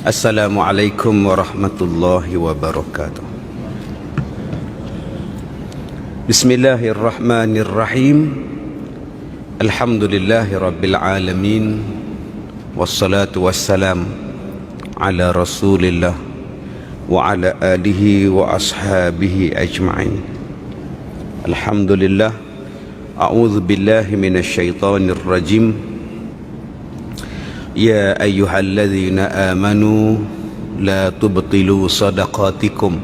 Assalamualaikum warahmatullahi wabarakatuh. Bismillahirrahmanirrahim. Alhamdulillahi rabbil alamin. Wassalatu wassalam ala rasulillah wa ala alihi wa ashabihi ajma'in. Alhamdulillah. A'udzu billahi minasyaitonir rajim. Ya ayyuhalladzina amanu la tubtilu sadaqatikum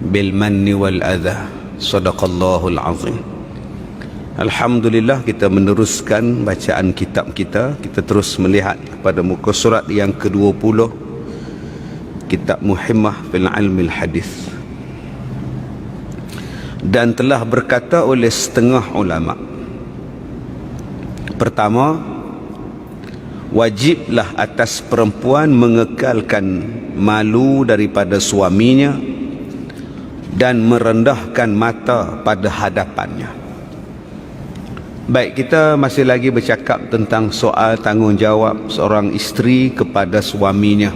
bil manni wal adha. Sadaqallahul azim. Alhamdulillah, kita meneruskan bacaan kitab kita. Kita terus melihat kepada muka surat yang ke-20, kitab Muhimmah fil Ilmil Hadis. Dan telah berkata oleh setengah ulama, pertama, wajiblah atas perempuan mengekalkan malu daripada suaminya dan merendahkan mata pada hadapannya. Baik, kita masih lagi bercakap tentang soal tanggungjawab seorang isteri kepada suaminya,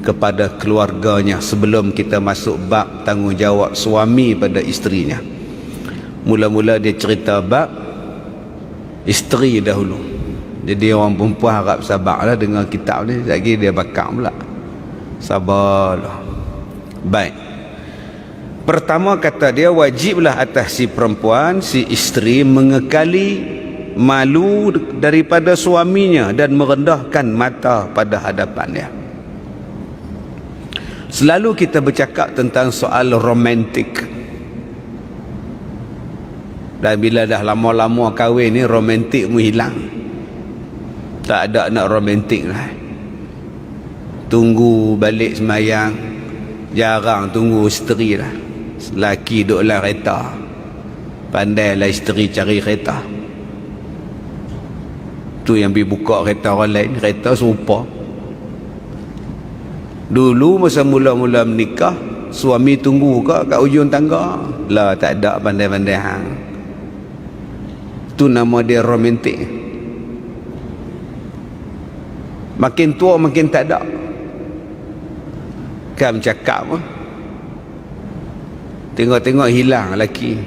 kepada keluarganya. Sebelum kita masuk bab tanggungjawab suami pada isterinya, mula-mula dia cerita bab isteri dahulu. Jadi orang perempuan harap sabarlah dengar kitab ni. Lagi dia bakar pula. Sabarlah. Baik. Pertama kata dia, wajiblah atas si perempuan, si isteri mengekali malu daripada suaminya dan merendahkan mata pada hadapannya. Selalu kita bercakap tentang soal romantik. Dan bila dah lama-lama kahwin ni, romantik mu hilang. Tak ada nak romantik lah. Tunggu balik semayang, jarang tunggu isteri lah. Laki duduk dalam kereta, pandailah isteri cari kereta. Tu yang pergi buka kereta orang lain, kereta serupa. Dulu masa mula-mula menikah, suami tunggu kat ujung tangga. Lah tak ada pandai-pandai hang. Tu nama dia romantik. Makin tua makin tak ada. Kan cakap apa? Tengok-tengok hilang lelaki.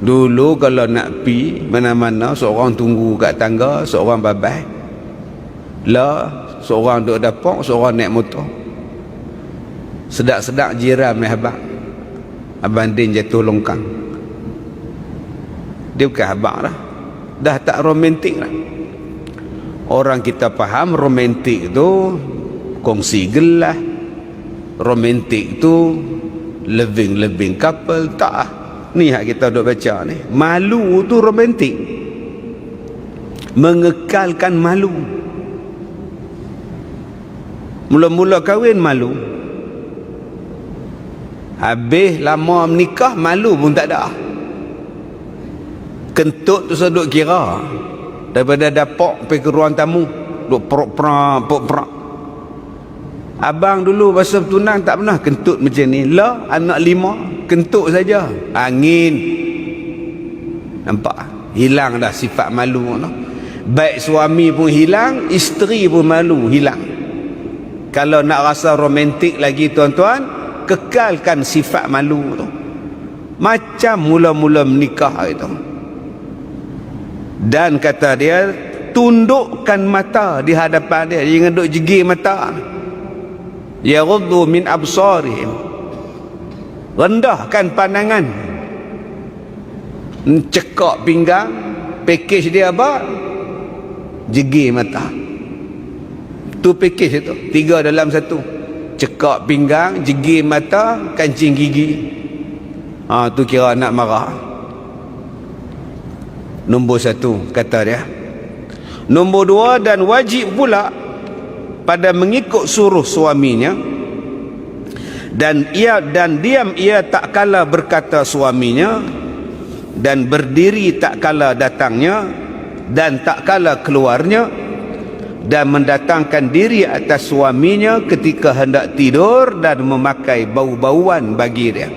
Dulu kalau nak pi mana-mana, seorang tunggu kat tangga, seorang babai. Lah, seorang duduk dapur, seorang naik motor. Sedak-sedak jiran ni habaq. Abang Din jatuh longkang. Dia bukan habaq dah. Dah tak romantik dah. Orang kita faham romantik tu kongsi gelas, romantik tu living couple. Tak. Ni hak kita duk baca ni. Malu tu romantik. Mengekalkan malu. Mula-mula kahwin malu. Habis lama menikah malu pun tak ada. Kentut tu seduk kira. Daripada dapur pergi ke ruang tamu, duk prak. Abang dulu masa bertunang tak pernah kentut macam ni. Lah, anak 5 kentut saja. Angin. Nampak? Hilang dah sifat malu tu. Baik suami pun hilang, isteri pun malu hilang. Kalau nak rasa romantik lagi tuan-tuan, kekalkan sifat malu tu. Macam mula-mula menikah itu. Dan kata dia, tundukkan mata di hadapan dia. Jangan duk jegir mata. Yaghuddu min absarihim. Rendahkan pandangan. Cekak pinggang. Pakej dia apa? Jegir mata. Tu pakej itu. 3 dalam 1. Cekak pinggang, jegir mata, kancing gigi. Tu kira nak marah. Nombor 1 kata dia. Nombor 2, dan wajib pula pada mengikut suruh suaminya, dan diam ia tak kala berkata suaminya, dan berdiri tak kala datangnya, dan tak kala keluarnya, dan mendatangkan diri atas suaminya ketika hendak tidur, dan memakai bau-bauan bagi dia.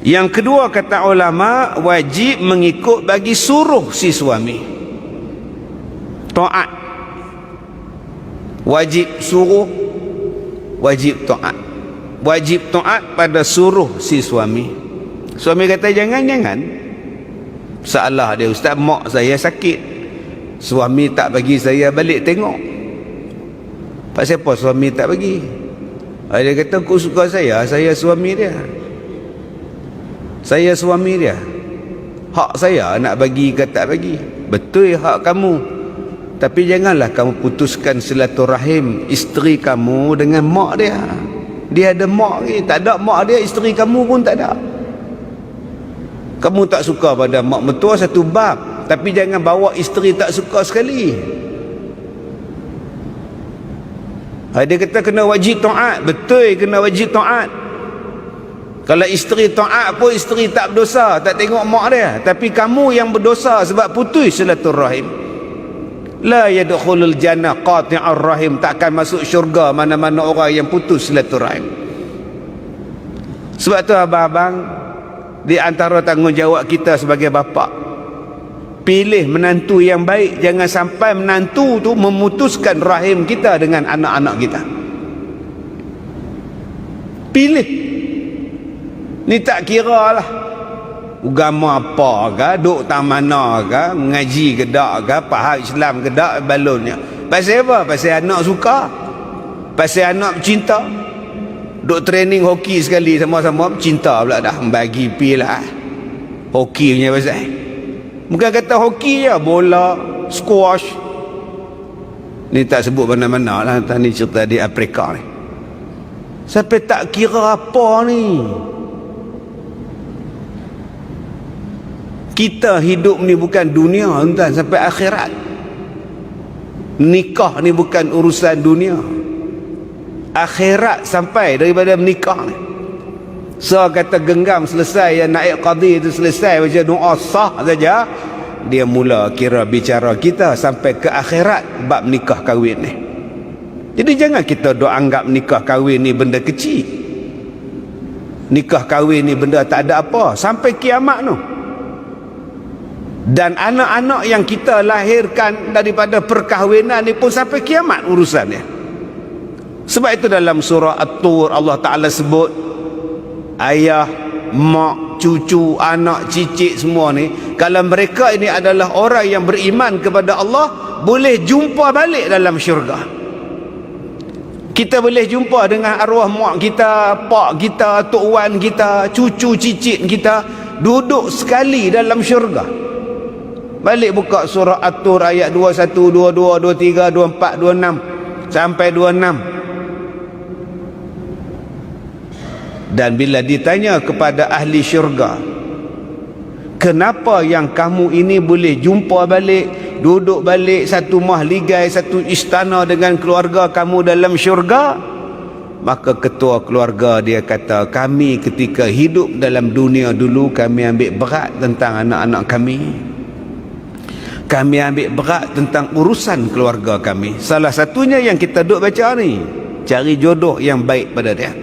Yang kedua kata ulama, wajib mengikut bagi suruh si suami. Taat. Wajib suruh, wajib taat. Wajib taat pada suruh si suami. Suami kata jangan. Salah dia, ustaz, mak saya sakit, suami tak bagi saya balik tengok. Pasal apa suami tak bagi? Dia kata aku suka saya suami dia. Saya suami dia. Hak saya nak bagi ke tak bagi. Betul hak kamu. Tapi janganlah kamu putuskan silaturahim isteri kamu dengan mak dia. Dia ada mak ni, tak ada mak dia, isteri kamu pun tak ada. Kamu tak suka pada mak mertua satu bab, tapi jangan bawa isteri tak suka sekali. Dia kata kena wajib taat. Betul, kena wajib taat. Kalau isteri taat pun isteri tak berdosa, tak tengok mak dia. Tapi kamu yang berdosa sebab putus silaturahim. La yadkhulul jannah qati'ur rahim. Takkan masuk syurga mana-mana orang yang putus silaturahim. Sebab tu abang-abang, di antara tanggungjawab kita sebagai bapa, pilih menantu yang baik. Jangan sampai menantu tu memutuskan rahim kita dengan anak-anak kita. Pilih. Ni tak kira lah agama apa ke, duk tang mana ke, mengaji ke tak ke, faham Islam ke tak, balonnya. Pasal apa? Pasal anak suka, pasal anak cinta. Duk training hoki sekali sama-sama, cinta pula dah, bagi pi lah hoki punya pasal. Bukan kata hoki je, bola, squash. Ni tak sebut mana-mana lah, ni cerita di Afrika ni. Sampai tak kira apa ni. Kita hidup ni bukan dunia, tuan, sampai akhirat. Nikah ni bukan urusan dunia, akhirat sampai daripada menikah ni. So kata genggam selesai, yang naik qadi itu selesai, baca doa sah saja, dia mula kira bicara kita sampai ke akhirat bab nikah kahwin ni. Jadi jangan kita dok anggap nikah kahwin ni benda kecil. Nikah kahwin ni benda tak ada apa sampai kiamat tu. Dan anak-anak yang kita lahirkan daripada perkahwinan ni pun sampai kiamat urusannya. Sebab itu dalam surah At-Tur Allah Ta'ala sebut ayah, mak, cucu, anak, cicit semua ni, kalau mereka ini adalah orang yang beriman kepada Allah, boleh jumpa balik dalam syurga. Kita boleh jumpa dengan arwah mak kita, pak kita, tok wan kita, cucu cicit kita, duduk sekali dalam syurga. Balik buka surah At-Tur ayat 21, 22, 23, 24, 26 sampai 26. Dan bila ditanya kepada ahli syurga, kenapa yang kamu ini boleh jumpa balik, duduk balik satu mahligai, satu istana dengan keluarga kamu dalam syurga? Maka ketua keluarga dia kata, kami ketika hidup dalam dunia dulu, kami ambil berat tentang anak-anak kami. Kami ambil berat tentang urusan keluarga kami. Salah satunya yang kita duk baca ni, cari jodoh yang baik pada dia.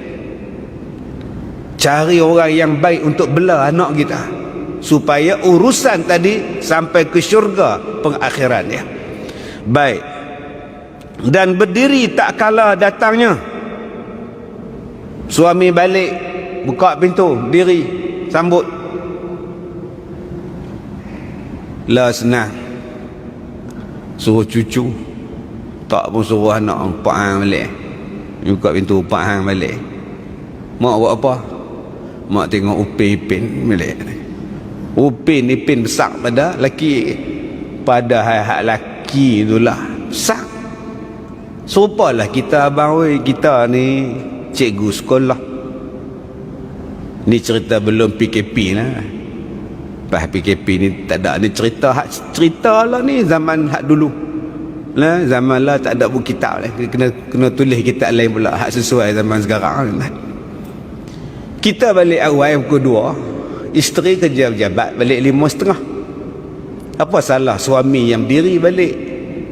Cari orang yang baik untuk bela anak kita, supaya urusan tadi sampai ke syurga pengakhirannya. Baik. Dan berdiri tak kala datangnya. Suami balik, buka pintu, diri, sambut. Lah senang. Suruh cucu, tak pun suruh anak, pak hang balik. Buka pintu, pak hang balik. Mak buat apa? Mak tengok Upin Ipin balik. Upin Ipin besar pada laki, pada hak laki itulah besar. Serupalah kita abang, oi, kita ni cikgu sekolah. Ni cerita belum PKP lah. Lepas PKP ni tak ada, ni cerita lah ni zaman hak dulu lah, zaman lah tak ada buku kitab lah, kena tulis kitab lain pula hak sesuai zaman sekarang lah. Kita balik awal pukul 2, isteri kerja pejabat balik 5:30. Apa salah suami yang berdiri balik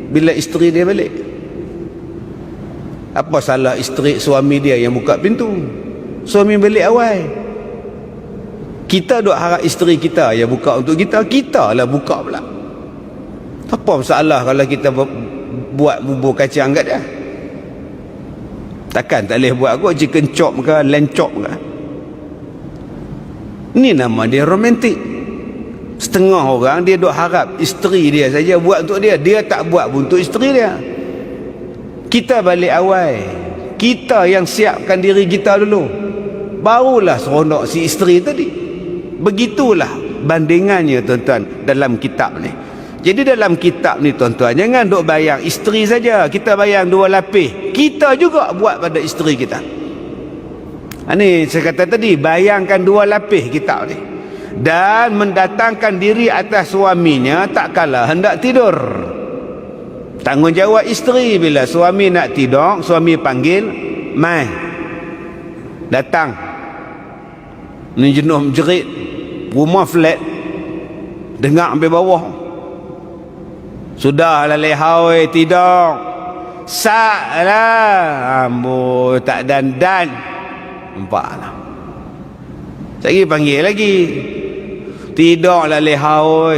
bila isteri dia balik? Apa salah suami dia yang buka pintu? Suami balik awal. Kita duk harap isteri kita yang buka untuk kita, kita lah buka pula. Apa masalah kalau kita buat bubur kacang kat dia? Takkan tak boleh buat kot chicken chop ke lamb chop ke. Ni nama dia romantik. Setengah orang dia duk harap isteri dia saja buat untuk dia. Dia tak buat pun untuk isteri dia. Kita balik awal. Kita yang siapkan diri kita dulu. Barulah seronok si isteri tadi. Begitulah bandingannya tuan-tuan dalam kitab ni. Jadi dalam kitab ni tuan-tuan, jangan duk bayang isteri saja. Kita bayang dua lapis. Kita juga buat pada isteri kita. Ini saya kata tadi, bayangkan dua lapis kitab ni. Dan mendatangkan diri atas suaminya tak kala hendak tidur. Tanggungjawab isteri bila suami nak tidur, suami panggil, mai. Datang. Ni jenuh menjerit. Rumah flat. Dengar sampai bawah. Sudahlah lehau tidur. Saklah. Amboi tak dandan. Nampaklah. Saya panggil lagi. Tidurlah lehau.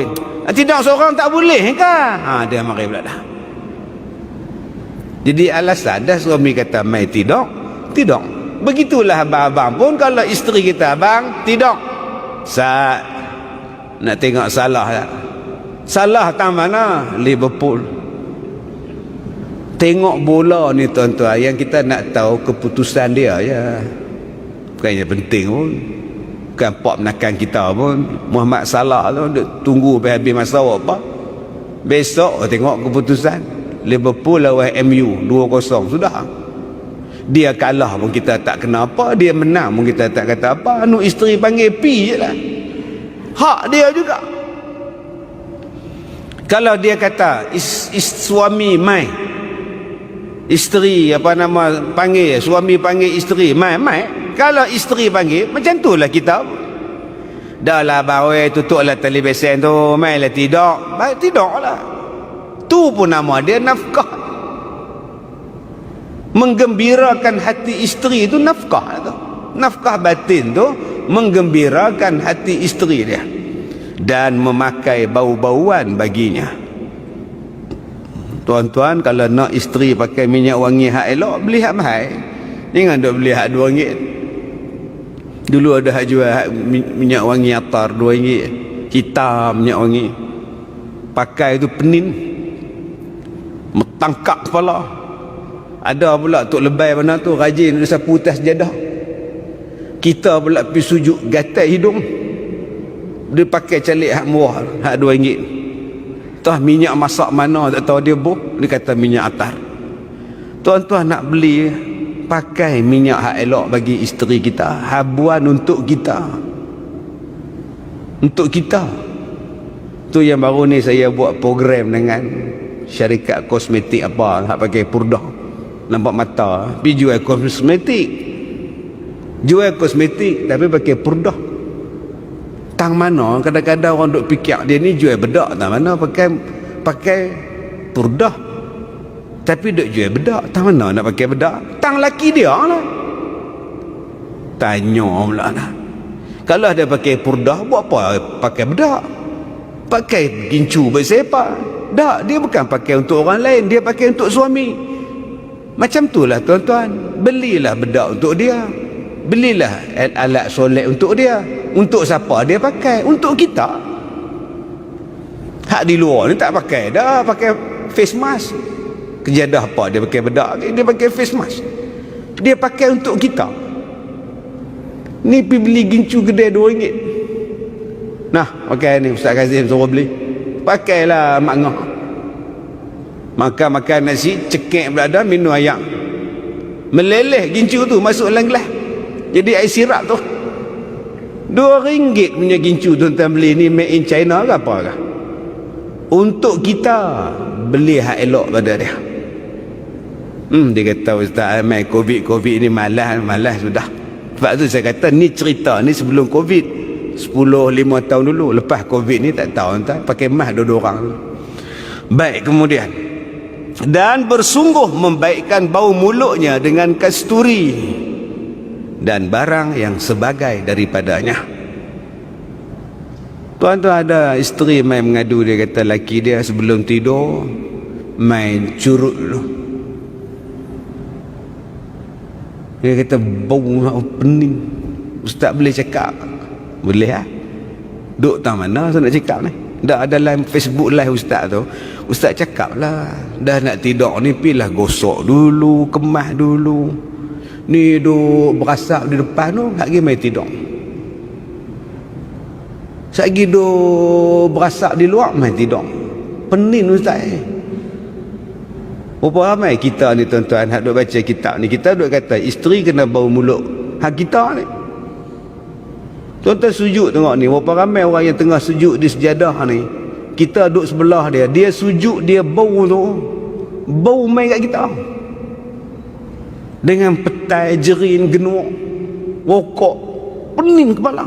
Tidur seorang tak boleh ke? Dia mari pula dah. Jadi alasan dah suami kata mai tidur, tidur. Begitulah abang-abang pun kalau isteri kita abang tidur. Nak tengok salah tak? Salah tang mana? Liverpool. Tengok bola ni tuan-tuan, yang kita nak tahu keputusan dia ya. Bukannya penting pun. Bukan pop menakan kita pun. Muhammad Salah tu tunggu sampai habis masa apa. Besok tengok keputusan. Liverpool lawan MU 2-0 sudah. Dia kalah pun kita tak kena apa, dia menang pun kita tak kata apa. Anu isteri panggil pi je lah. Hak dia juga. Kalau dia kata suami mai, isteri apa nama panggil, suami panggil isteri mai. Kalau isteri panggil, macam tu lah kita. Dah lah bawai, tutuplah televisyen tu, mainlah tidur. Baik tidur lah. Tu pun nama dia nafkah. Menggembirakan hati isteri tu nafkah tu. Nafkah batin tu menggembirakan hati isteri dia. Dan memakai bau-bauan baginya. Tuan-tuan, kalau nak isteri pakai minyak wangi hak elok, beli hak mahal. Jangan duk beli hak RM2. Dulu ada hak jual hak minyak wangi atar RM2. Hitam minyak wangi. Pakai tu penin. Metangkak kepala. Ada pula tok lebay mana tu rajin dia sapu tas jadah. Kita pula pergi sujud gatal hidung. Dia pakai calik hak murah, hak RM2. Tah minyak masak mana tak tahu dia dia kata minyak atar. Tuan-tuan nak beli, pakai minyak hak elok bagi isteri kita. Habuan untuk kita. Untuk kita. Tu yang baru ni saya buat program dengan syarikat kosmetik apa, hak pakai purdah. Nampak mata, pergi jual kosmetik. Jual kosmetik tapi pakai purdah. Tang mana kadang-kadang orang duk fikir dia ni jual bedak, tang mana pakai purdah. Tapi duk jual bedak, tang mana nak pakai bedak? Tang laki dia lah. Tanya pula lah. Kalau dia pakai purdah, buat apa pakai bedak? Pakai gincu bersepa. Tak, dia bukan pakai untuk orang lain, dia pakai untuk suami. Macam itulah tuan-tuan. Belilah bedak untuk dia. Belilah alat solek untuk dia. Untuk siapa dia pakai? Untuk kita. Hak di luar ni tak pakai dah, pakai face mask. Kejadah apa dia pakai bedak, dia pakai face mask. Dia pakai untuk kita. Ni pergi beli gincu gede RM2. Nah, pakai ni Ustaz Kazim suruh beli. Pakailah mak ngah. Makan nasi, cekek berada, minum ayam. Meleleh gincu tu masuk dalam gelas. Jadi air sirap tu. RM2 punya gincu tuan-tuan beli ni made in China ke apa ke? Untuk kita beli hak elok pada dia. Dia kata Ustaz mai COVID ni malas sudah. Sebab tu saya kata ni cerita ni sebelum COVID 10-5 tahun dulu. Lepas COVID ni tak tahu entah pakai mask dua orang. Baik, kemudian dan bersungguh membaikkan bau mulutnya dengan kasturi dan barang yang sebagai daripadanya. Tuan-tuan, ada isteri main mengadu, dia kata laki dia sebelum tidur main curut dulu. Dia kata bau pening. Ustaz boleh cakap? Boleh lah. Duk tak mana saya nak cakap ni? Dah dalam Facebook live ustaz tu, ustaz cakap lah, dah nak tidur ni pilah gosok dulu, kemas dulu. Ni duk berasap di depan tu, lagi mai tidur. Lagi duk berasap di luar, mai tidur. Pening ustaz. Berapa ramai kita ni tuan-tuan hak duk baca kitab ni, kita duk kata isteri kena bau mulut. Hak kita ni. Tuan-tuan sujud tengok ni, berapa ramai orang yang tengah sujud di sejadah ni. Kita duduk sebelah dia, dia sujud, dia bau tu, bau main kat kita. Dengan petai, jerin, genuk, rokok, pening kepala.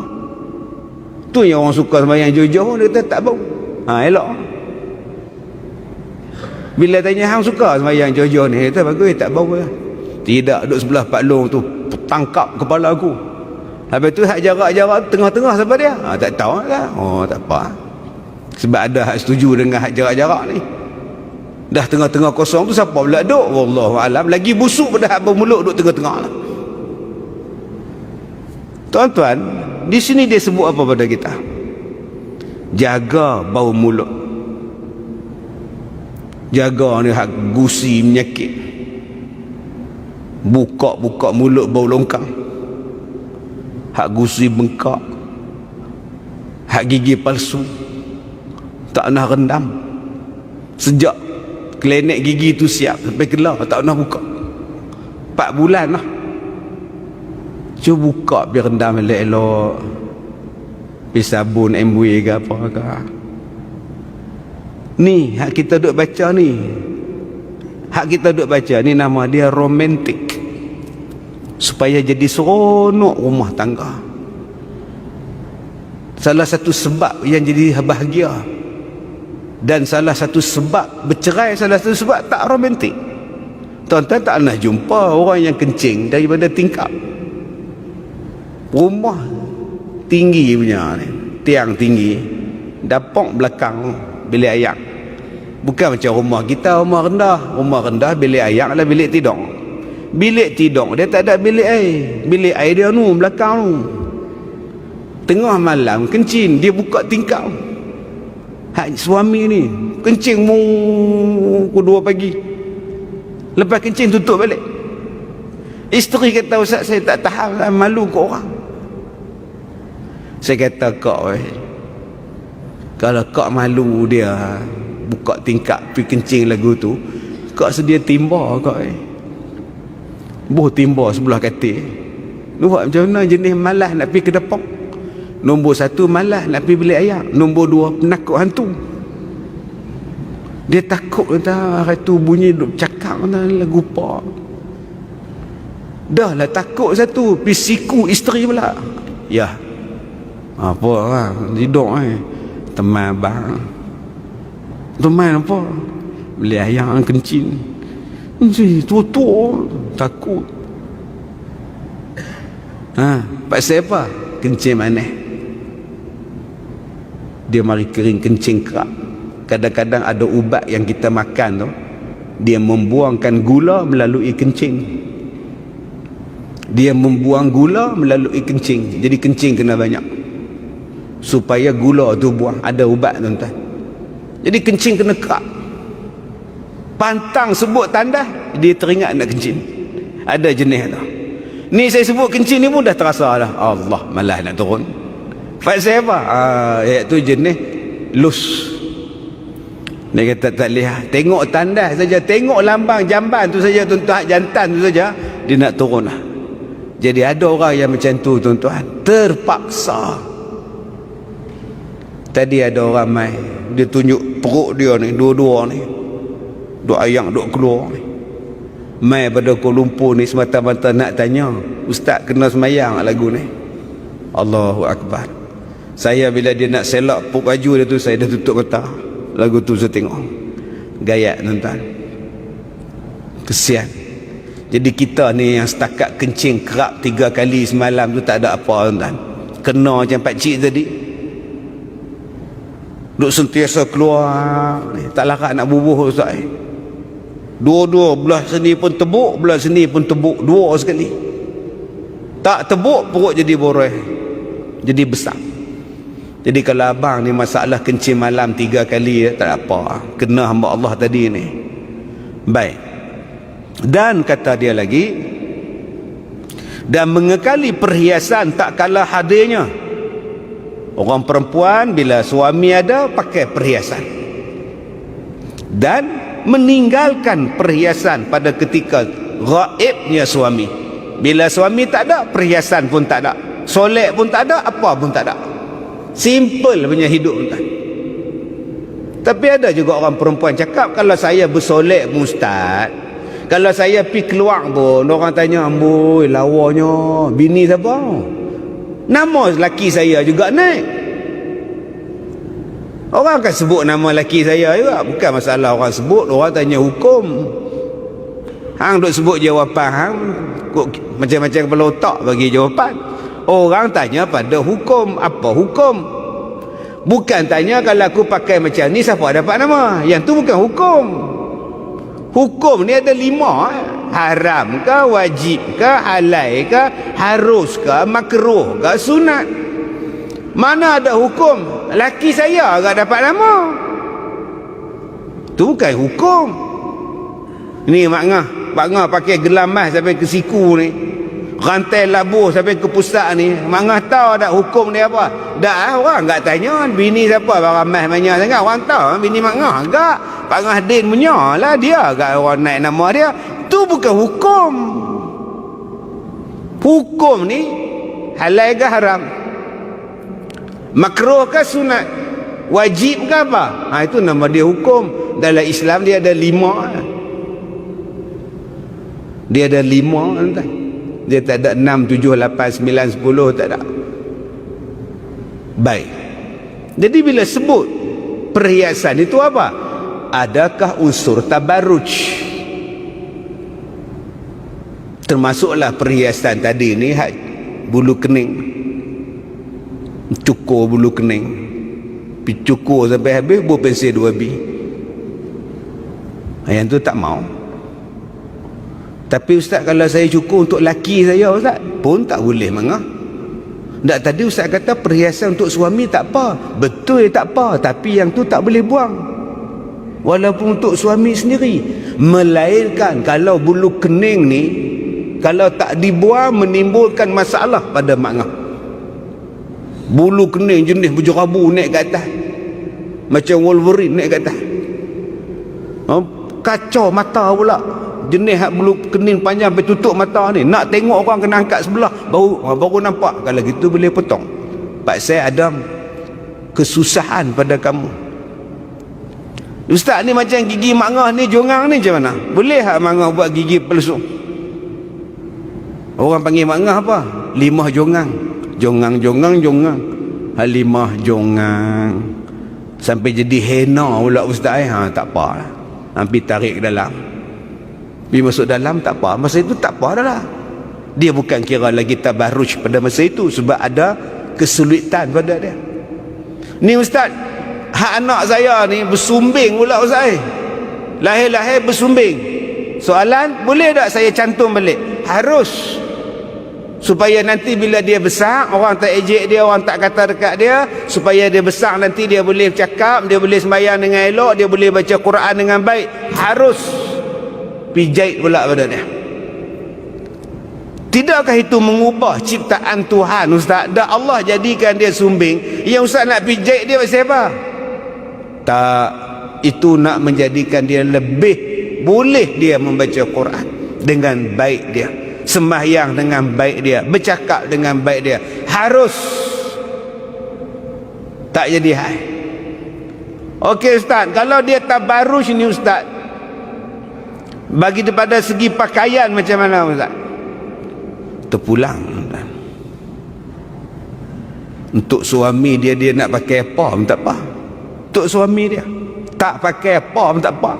Tu yang orang suka sembahyang jauh-jauh, dia kata tak bau. Elok. Bila tanya hang suka sembahyang jauh-jauh ni, dia kata bagus, tak bau lah. Tidak, duduk sebelah Pak Long tu, tangkap kepala aku. Habis tu hak jarak-jarak tengah-tengah siapa dia? Tak tahu lah. Oh, tak apa. Sebab ada hak setuju dengan hak jarak-jarak ni. Dah tengah-tengah kosong tu siapa pula duk? Wallahu alam. Lagi busuk pada hak bermulut duk tengah-tengah lah. Tuan-tuan, di sini dia sebut apa pada kita? Jaga bau mulut. Jaga ni hak gusi menyakit. Buka-buka mulut bau longkang. Hak gusi bengkak, hak gigi palsu, tak nak rendam. Sejak klinik gigi tu siap sampai kelar, tak nak buka. 4 bulan lah. Cuba buka biar rendam elok-elok. Pergi sabun MW ke apa ke. Ni hak kita duk baca ni. Hak kita duk baca ni nama dia romantik. Supaya jadi seronok rumah tangga. Salah satu sebab yang jadi bahagia. Dan salah satu sebab bercerai, salah satu sebab tak romantik. Tuan-tuan tak pernah jumpa orang yang kencing daripada tingkap. Rumah tinggi punya ni, tiang tinggi, dapur belakang bilik air. Bukan macam rumah kita, rumah rendah. Rumah rendah bilik air adalah bilik tidur. Bilik tidur dia tak ada bilik air. Bilik air dia nu belakang tu. Tengah malam kencing, dia buka tingkap. Hak suami ni kencing pukul 2 pagi. Lepas kencing tutup balik. Isteri kata, ustaz saya tak tahan, malu ke orang. Saya kata kau kalau kau malu dia buka tingkap pergi kencing lagu tu, kau sedia timba kau timba sebelah katil. Buat macam mana jenis malas nak pergi ke dapur. Nombor 1 malas nak pergi bilik air. Nombor 2 penakut hantu. Dia takut kata hari tu bunyi duk cakap kata lagu apa. Dah lah takut satu, pergi siku isteri pula. Ya. Apa lah tidur teman abang. Teman apa? Bilik air kencing. Tua-tua takut. Pasal apa? Kencing manis. Dia mari kering kencing kerak. Kadang-kadang ada ubat yang kita makan tu, dia membuangkan gula melalui kencing. Dia membuang gula melalui kencing. Jadi kencing kena banyak supaya gula tu buang. Ada ubat tuan-tuan. Jadi kencing kena kerak. Pantang sebut tanda, dia teringat nak kencing. Ada jenis tu. Ni saya sebut kencing ni pun dah terasa dah. Allah, malas nak turun. Pasal apa? Iaitu jenis lus. Dia kata tak lihat. Tengok tanda saja. Tengok lambang jamban tu saja tuan-tuan. Jantan tu saja. Dia nak turun lah. Jadi ada orang yang macam tu tuan-tuan. Terpaksa. Tadi ada orang mai. Dia tunjuk perut dia ni. Dua-dua ni. Duk ayang duk keluar ni. Mai pada Kuala Lumpur ni semata-mata nak tanya, ustaz kena semayang lagu ni. Allahu Akbar. Saya bila dia nak selak puk baju dia tu, saya dah tutup mata. Lagu tu saya tengok. Gaya tuan-tuan. Kesian. Jadi kita ni yang setakat kencing kerap 3 kali semalam tu tak ada apa tuan-tuan. Kena macam pakcik tadi. Duk sentiasa keluar ni. Tak larat nak bubuh ustaz. Dua-dua belah sini pun tebuk, belah sini pun tebuk, 2 sekali. Tak tebuk perut jadi boreh, jadi besar. Jadi kalau abang ni masalah kencing malam 3 kali, tak apa, kena hamba Allah tadi ni. Baik. Dan kata dia lagi, dan mengekali perhiasan tak kalah hadirnya. Orang perempuan bila suami ada pakai perhiasan, dan meninggalkan perhiasan pada ketika gaibnya suami. Bila suami tak ada, perhiasan pun tak ada, solek pun tak ada, apa pun tak ada. Simple punya hidup tuan. Tapi ada juga orang perempuan cakap, kalau saya bersolek pun ustaz, kalau saya pergi keluar pun orang tanya, amboi lawanya bini siapa, nama lelaki saya juga naik. Orang akan sebut nama lelaki saya juga, bukan masalah orang sebut, orang tanya hukum. Hang duk sebut jawapan hang macam-macam kepala otak bagi jawapan. Orang tanya pada hukum. Apa hukum? Bukan tanya kalau aku pakai macam ni siapa dapat nama. Yang tu bukan hukum. Hukum ni ada 5. Haram ke, wajib ke, halal ke, harus ke, makruh ke, sunat. Mana ada hukum laki saya agak dapat nama. Tu bukan hukum. Ni Mak Ngah pakai gelam mas sampai ke siku ni, rantai labuh sampai ke pusat ni. Mak Ngah tahu tak hukum dia apa? Dah orang enggak tanya bini siapa barang mas banyak sangat. Orang tahu bini Mak Ngah agak Pak Ngah Din punya lah, dia agak orang naik nama dia. Tu bukan hukum. Hukum ni halal ke haram, makruh ke sunat, wajib ke apa, itu nama dia hukum. Dalam Islam dia ada 5. Dia ada 5 tuan. Dia tak ada 6, 7, 8, 9, 10, tak ada. Baik. Jadi bila sebut perhiasan itu apa? Adakah unsur tabarruj? Termasuklah perhiasan tadi ni bulu kening, cukur bulu kening, cukur sampai habis, buah pensel 2 bi. Yang tu tak mau. Tapi ustaz, kalau saya cukur untuk laki saya ustaz, pun tak boleh mangah. Tak, tadi ustaz kata perhiasan untuk suami tak apa. Betul tak apa, tapi yang tu tak boleh buang. Walaupun untuk suami sendiri. Melainkan kalau bulu kening ni, kalau tak dibuang menimbulkan masalah pada mangah. Bulu kening jenis berjerabu naik ke atas, macam Wolverine naik ke atas. Kacau mata pula. Jenis bulu kening panjang sampai tutup mata ni, nak tengok orang kena angkat sebelah baru nampak. Kalau gitu boleh potong. Pak saya ada kesusahan pada kamu. Ustaz ni macam gigi Mak Ngah ni, jongang ni macam mana? Boleh tak Mak Ngah buat gigi palsu? Orang panggil Mak Ngah apa? 5 jongang. Jongang 5 jongang. Sampai jadi henna pula ustaz. Tak apa lah. Hampir tarik ke dalam. Bila masuk dalam tak apa, masa itu tak apa dah lah. Dia bukan kira lagi tabarruj pada masa itu, sebab ada kesulitan pada dia. Ni ustaz, hak anak saya ni bersumbing pula ustaz. Lahir-lahir bersumbing. Soalan, boleh tak saya cantum balik? Harus. Supaya nanti bila dia besar, orang tak ejek dia, orang tak kata dekat dia. Supaya dia besar nanti dia boleh cakap, dia boleh sembahyang dengan elok, dia boleh baca Quran dengan baik. Harus pijait pula pada dia. Tidakkah itu mengubah ciptaan Tuhan ustaz? Dah Allah jadikan dia sumbing, yang ustaz nak pijait dia pasal apa? Tak, itu nak menjadikan dia lebih boleh dia membaca Quran dengan baik dia, sembahyang dengan baik dia, bercakap dengan baik dia. Harus. Tak jadi hal. Okey ustaz, kalau dia tabarruj ni ustaz, bagi daripada segi pakaian macam mana ustaz? Terpulang. Untuk suami dia nak pakai apa pun tak apa. Untuk suami dia tak pakai apa pun tak apa.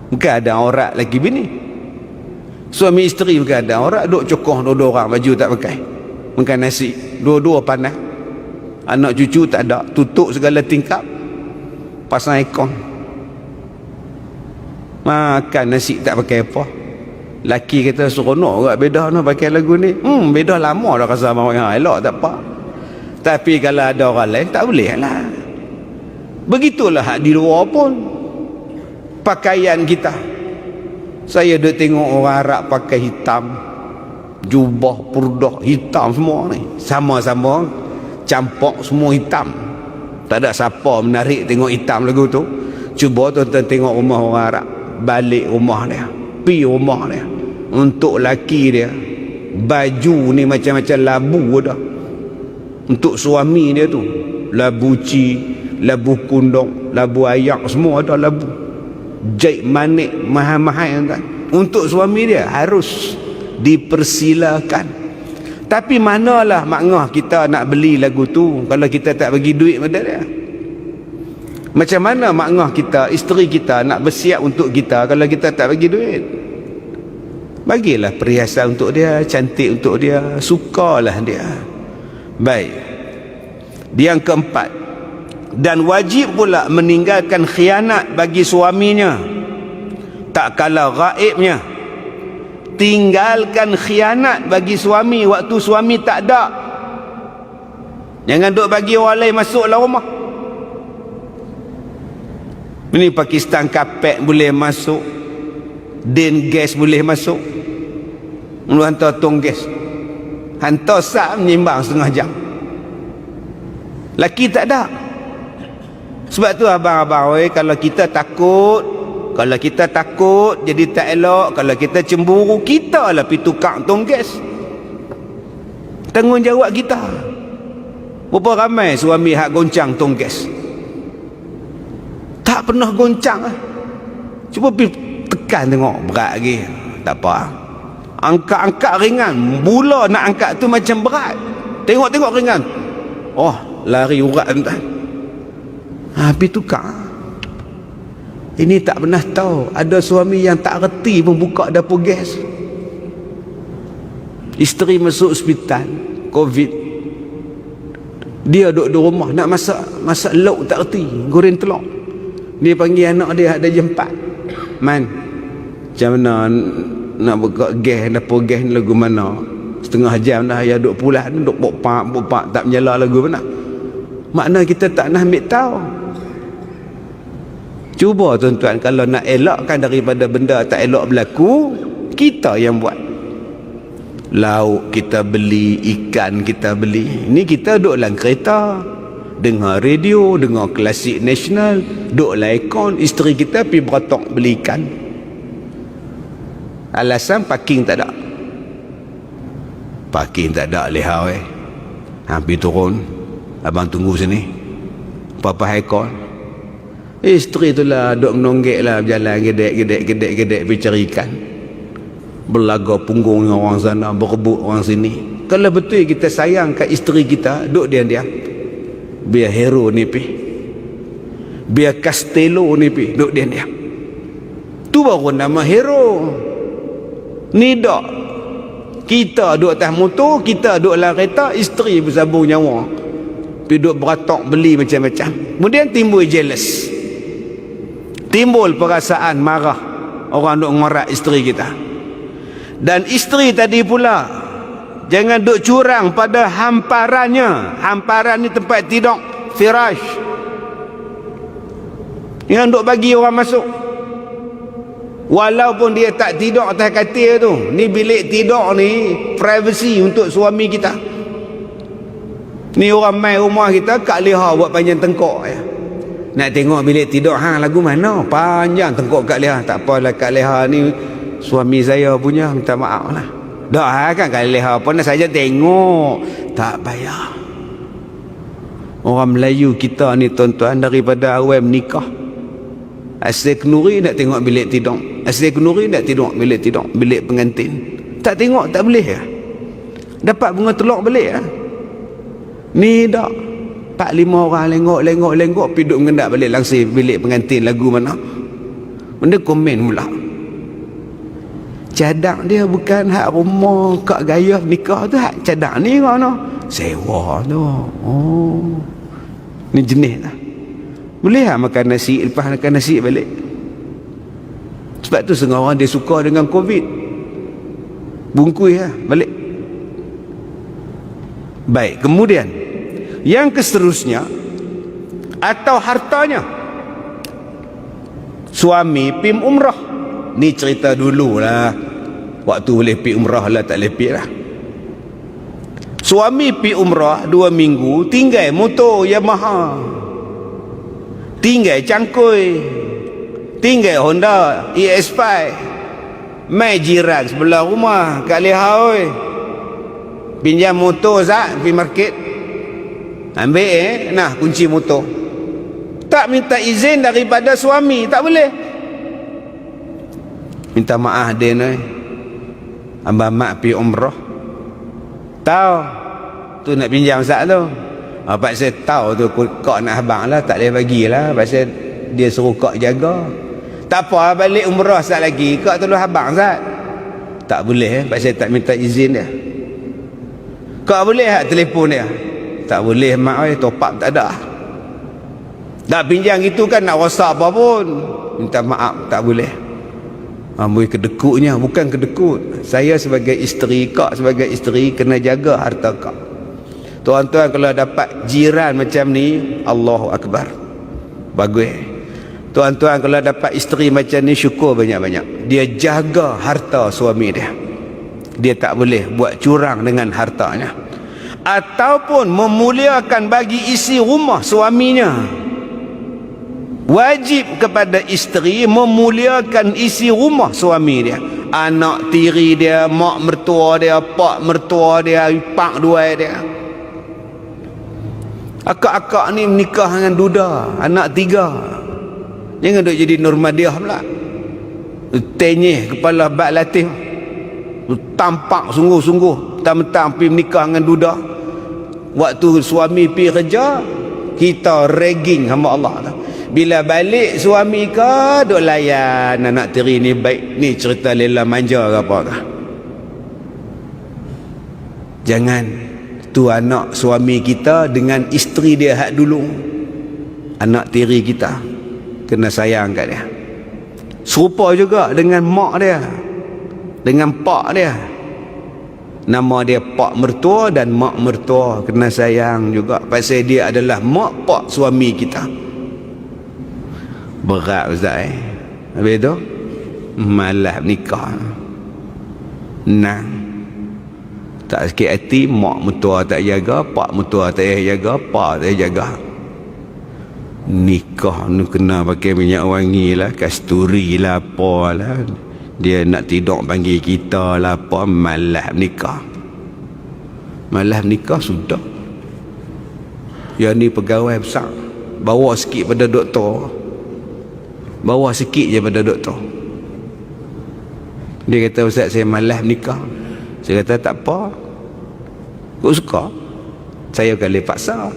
Bukan ada aurat lagi bini. Suami isteri bukan ada aurat, duk cokoh dua-dua orang baju tak pakai, makan nasi dua-dua panas. Anak cucu tak ada, tutup segala tingkap, pasang aircon, makan nasi tak pakai apa. Laki kita seronok kat bedah no pakai lagu ni. Bedah lama dah rasa mau yang elok tak apa. Tapi kalau ada orang lain tak boleh lah. Begitulah hak di luar pun. Pakaian kita. Saya duk tengok orang Arab pakai hitam, jubah, purdah hitam semua ni. Sama-sama campak semua hitam. Tak ada siapa menarik tengok hitam lagu tu. Cuba tuan-tuan tengok rumah orang Arab. Balik rumah dia, pi rumah dia. Untuk laki dia, baju ni macam-macam labu dah. Untuk suami dia tu, labu ci, labu kundung, labu ayak, semua ada labu. Jahit manik mahal-mahal kan. Untuk suami dia harus dipersilakan. Tapi manalah maknah kita nak beli lagu tu kalau kita tak bagi duit pada dia? Macam mana maknah kita, isteri kita nak bersiap untuk kita kalau kita tak bagi duit? Bagilah perhiasan untuk dia, cantik untuk dia, sukalah dia. Baik. Yang keempat, dan wajib pula meninggalkan khianat bagi suaminya tak kala gaibnya. Tinggalkan khianat bagi suami waktu suami tak ada. Jangan duk bagi orang lain masuk dalam rumah. Ini Pakistan kapet boleh masuk, din gas boleh masuk. Lu hantar tong gas, hantar sak menyimbang setengah jam. Laki tak ada. Sebab tu abang-abang, kalau kita takut jadi tak elok, kalau kita cemburu, kita lah pergi tukar tong gas. Tanggungjawab kita. Berapa ramai suami hak goncang tong gas? Tak pernah goncang lah. Cuba pergi tekan tengok, berat lagi. Tak apa. Angkat-angkat ringan. Mula nak angkat tu macam berat. Tengok-tengok ringan. Oh, lari urat tuan. Pergi tukar. Ini tak pernah tahu. Ada suami yang tak reti pun buka dapur gas. Isteri masuk hospital COVID. Dia duduk di rumah nak masak lauk tak reti, goreng telur. Dia panggil anak dia ada jam 4. Man, macam mana nak buka gas, dapur gas ni lagu mana? Setengah jam dah ya duduk pulas, duduk bok-pak tak menyala lagu mana. Makna kita tak nak ambil tahu. Cuba tuan-tuan, kalau nak elakkan daripada benda tak elok berlaku, kita yang buat. Lauk kita beli, ikan kita beli. Ini kita duduk dalam kereta, dengar radio, dengar klasik nasional, duduk dalam aircon, isteri kita pergi beratok beli ikan. Alasan parking tak ada. Parking tak ada lehau pergi turun, abang tunggu sini. Papa aircon. Isteri tu lah duk menonggek lah berjalan gedek pergi cari ikan. Berlaga punggung dengan orang sana, berebut orang sini. Kalau betul kita sayang kat isteri kita, duk diam-diam. Biar hero ni pergi, biar Castello ni pergi, duk diam-diam. Tu baru nama hero. Ni dak. Kita duk atas motor, kita duk dalam kereta, isteri bersabung nyawa. Pergi duk beratok beli macam-macam. Kemudian timbul jealous. Timbul perasaan marah. Orang duk ngorak isteri kita. Dan isteri tadi pula, jangan duk curang pada hamparannya. Hamparan ni tempat tidur, firash. Jangan duk bagi orang masuk. Walaupun dia tak tidur atas katil tu, ni bilik tidur ni privacy untuk suami kita. Ni orang mai rumah kita, Kak Leha buat panjang tengkok ya. Nak tengok bilik tidur hang lagu mana? Panjang tengkok Kak Leha. Tak apalah, Kak Leha ni suami saya punya, minta maaf lah. Dah kan Kak Leha pun saja tengok. Tak payah. Orang Melayu kita ni tuan-tuan, daripada awal menikah, Asyik Nuri nak tengok bilik tidur, Asyik Nuri nak tengok bilik tidur, bilik pengantin. Tak tengok tak boleh ya. Dapat bunga telur balik ya. Ni dak 4-5 orang lengok pergi duduk mengendak balik langsir bilik pengantin lagu mana. Benda komen pula. Cadang dia bukan hak rumah kak gayah nikah tu, hak cadang ni mana? Sewa tu. Oh. Ni jenis lah. Boleh tak makan nasi, lepas makan nasi balik? Sebab tu setengah orang dia suka dengan COVID. bungkus lah balik. Baik, kemudian yang keseterusnya, atau hartanya. Suami pim umrah, ni cerita dulu lah, waktu boleh pi umrah lah, tak boleh pi lah. Suami pi umrah 2 minggu, tinggal motor Yamaha, tinggal cangkui, tinggal Honda ES5, mai jiran sebelah rumah kat Leha, oi, pinjam motor Zat pergi market, ambil nah kunci motor, tak minta izin daripada suami, tak boleh. Minta maaf dia ni, abang mak pergi umrah, tahu tu nak pinjam Zat tu, pasal tahu tu kau nak abang lah, tak boleh bagilah, pasal dia suruh kau jaga. Tak apa, balik umrah Zat lagi, kau tolong abang Zat. Tak boleh, pasal tak minta izin dia. Kau boleh tak telefon dia? Tak boleh mak, top up tak ada. Nak pinjam gitu kan, nak rosak apa pun, minta maaf, tak boleh. Amboi kedekutnya, bukan kedekut. Saya sebagai isteri, kak sebagai isteri kena jaga harta kak. Tuan-tuan kalau dapat jiran macam ni, Allahu Akbar, bagus. Tuan-tuan kalau dapat isteri macam ni, syukur banyak-banyak. Dia jaga harta suami dia, dia tak boleh buat curang dengan hartanya, ataupun memuliakan bagi isi rumah suaminya. Wajib kepada isteri memuliakan isi rumah suami dia, anak tiri dia, mak mertua dia, pak mertua dia, pak dua dia. Akak-akak ni menikah dengan duda, anak 3, jangan duk jadi Nurmadiah pula, tenyeh kepala bak latih, tampak sungguh-sungguh, mentang-mentang pergi menikah dengan duda. Waktu suami pergi kerja, kita ragging sama Allah tu. Bila balik suami ke, duk layan anak tiri ni baik, ni cerita lela manja ke apa ke. Jangan tu anak suami kita dengan isteri dia hak dulu, anak tiri kita kena sayang kat dia. Serupa juga dengan mak dia, dengan pak dia, nama dia pak mertua dan mak mertua, kena sayang juga, pasal dia adalah mak pak suami kita. Berat Ustaz habis tu malah nikah, nah tak sikit hati, mak mertua tak jaga, pak mertua tak jaga, pak tak jaga. Nikah ni kena pakai minyak wangi lah, kasturi lah, apa lah, dia nak tidur panggil kita lah, apa, malah nikah. Malah nikah sudah. Yang ni pegawai besar, bawa sikit pada doktor, bawa sikit je pada doktor. Dia kata, Ustaz saya malas nikah. Saya kata tak apa, kau suka, saya kali paksa.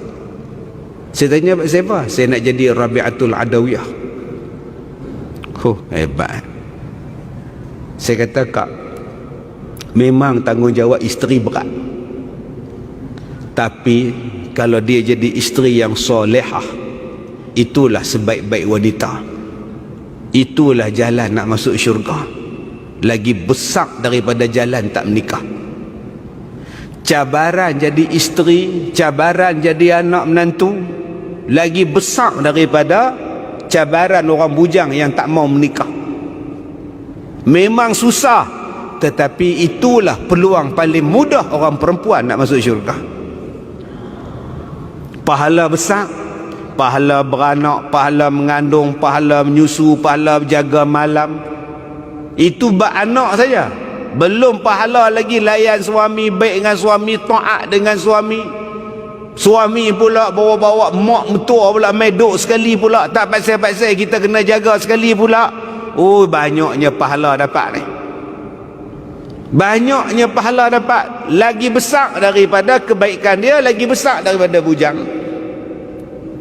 Saya tanya pasal apa? Saya nak jadi Rabi'atul Adawiyah. Hebat. Saya kata, kak, memang tanggungjawab isteri berat, tapi kalau dia jadi isteri yang solehah, itulah sebaik-baik wanita, itulah jalan nak masuk syurga, lagi besar daripada jalan tak menikah. Cabaran jadi isteri, cabaran jadi anak menantu, lagi besar daripada cabaran orang bujang yang tak mau menikah. Memang susah, tetapi itulah peluang paling mudah orang perempuan nak masuk syurga. Pahala besar, pahala beranak, pahala mengandung, pahala menyusu, pahala berjaga malam, itu bak anak saja. Belum pahala lagi layan suami, baik dengan suami, taat dengan suami. Suami pula bawa-bawa mak mertua pula main duk sekali pula, tak pasal-pasal kita kena jaga sekali pula. Oh, banyaknya pahala dapat ni, banyaknya pahala dapat, lagi besar daripada kebaikan dia, lagi besar daripada bujang.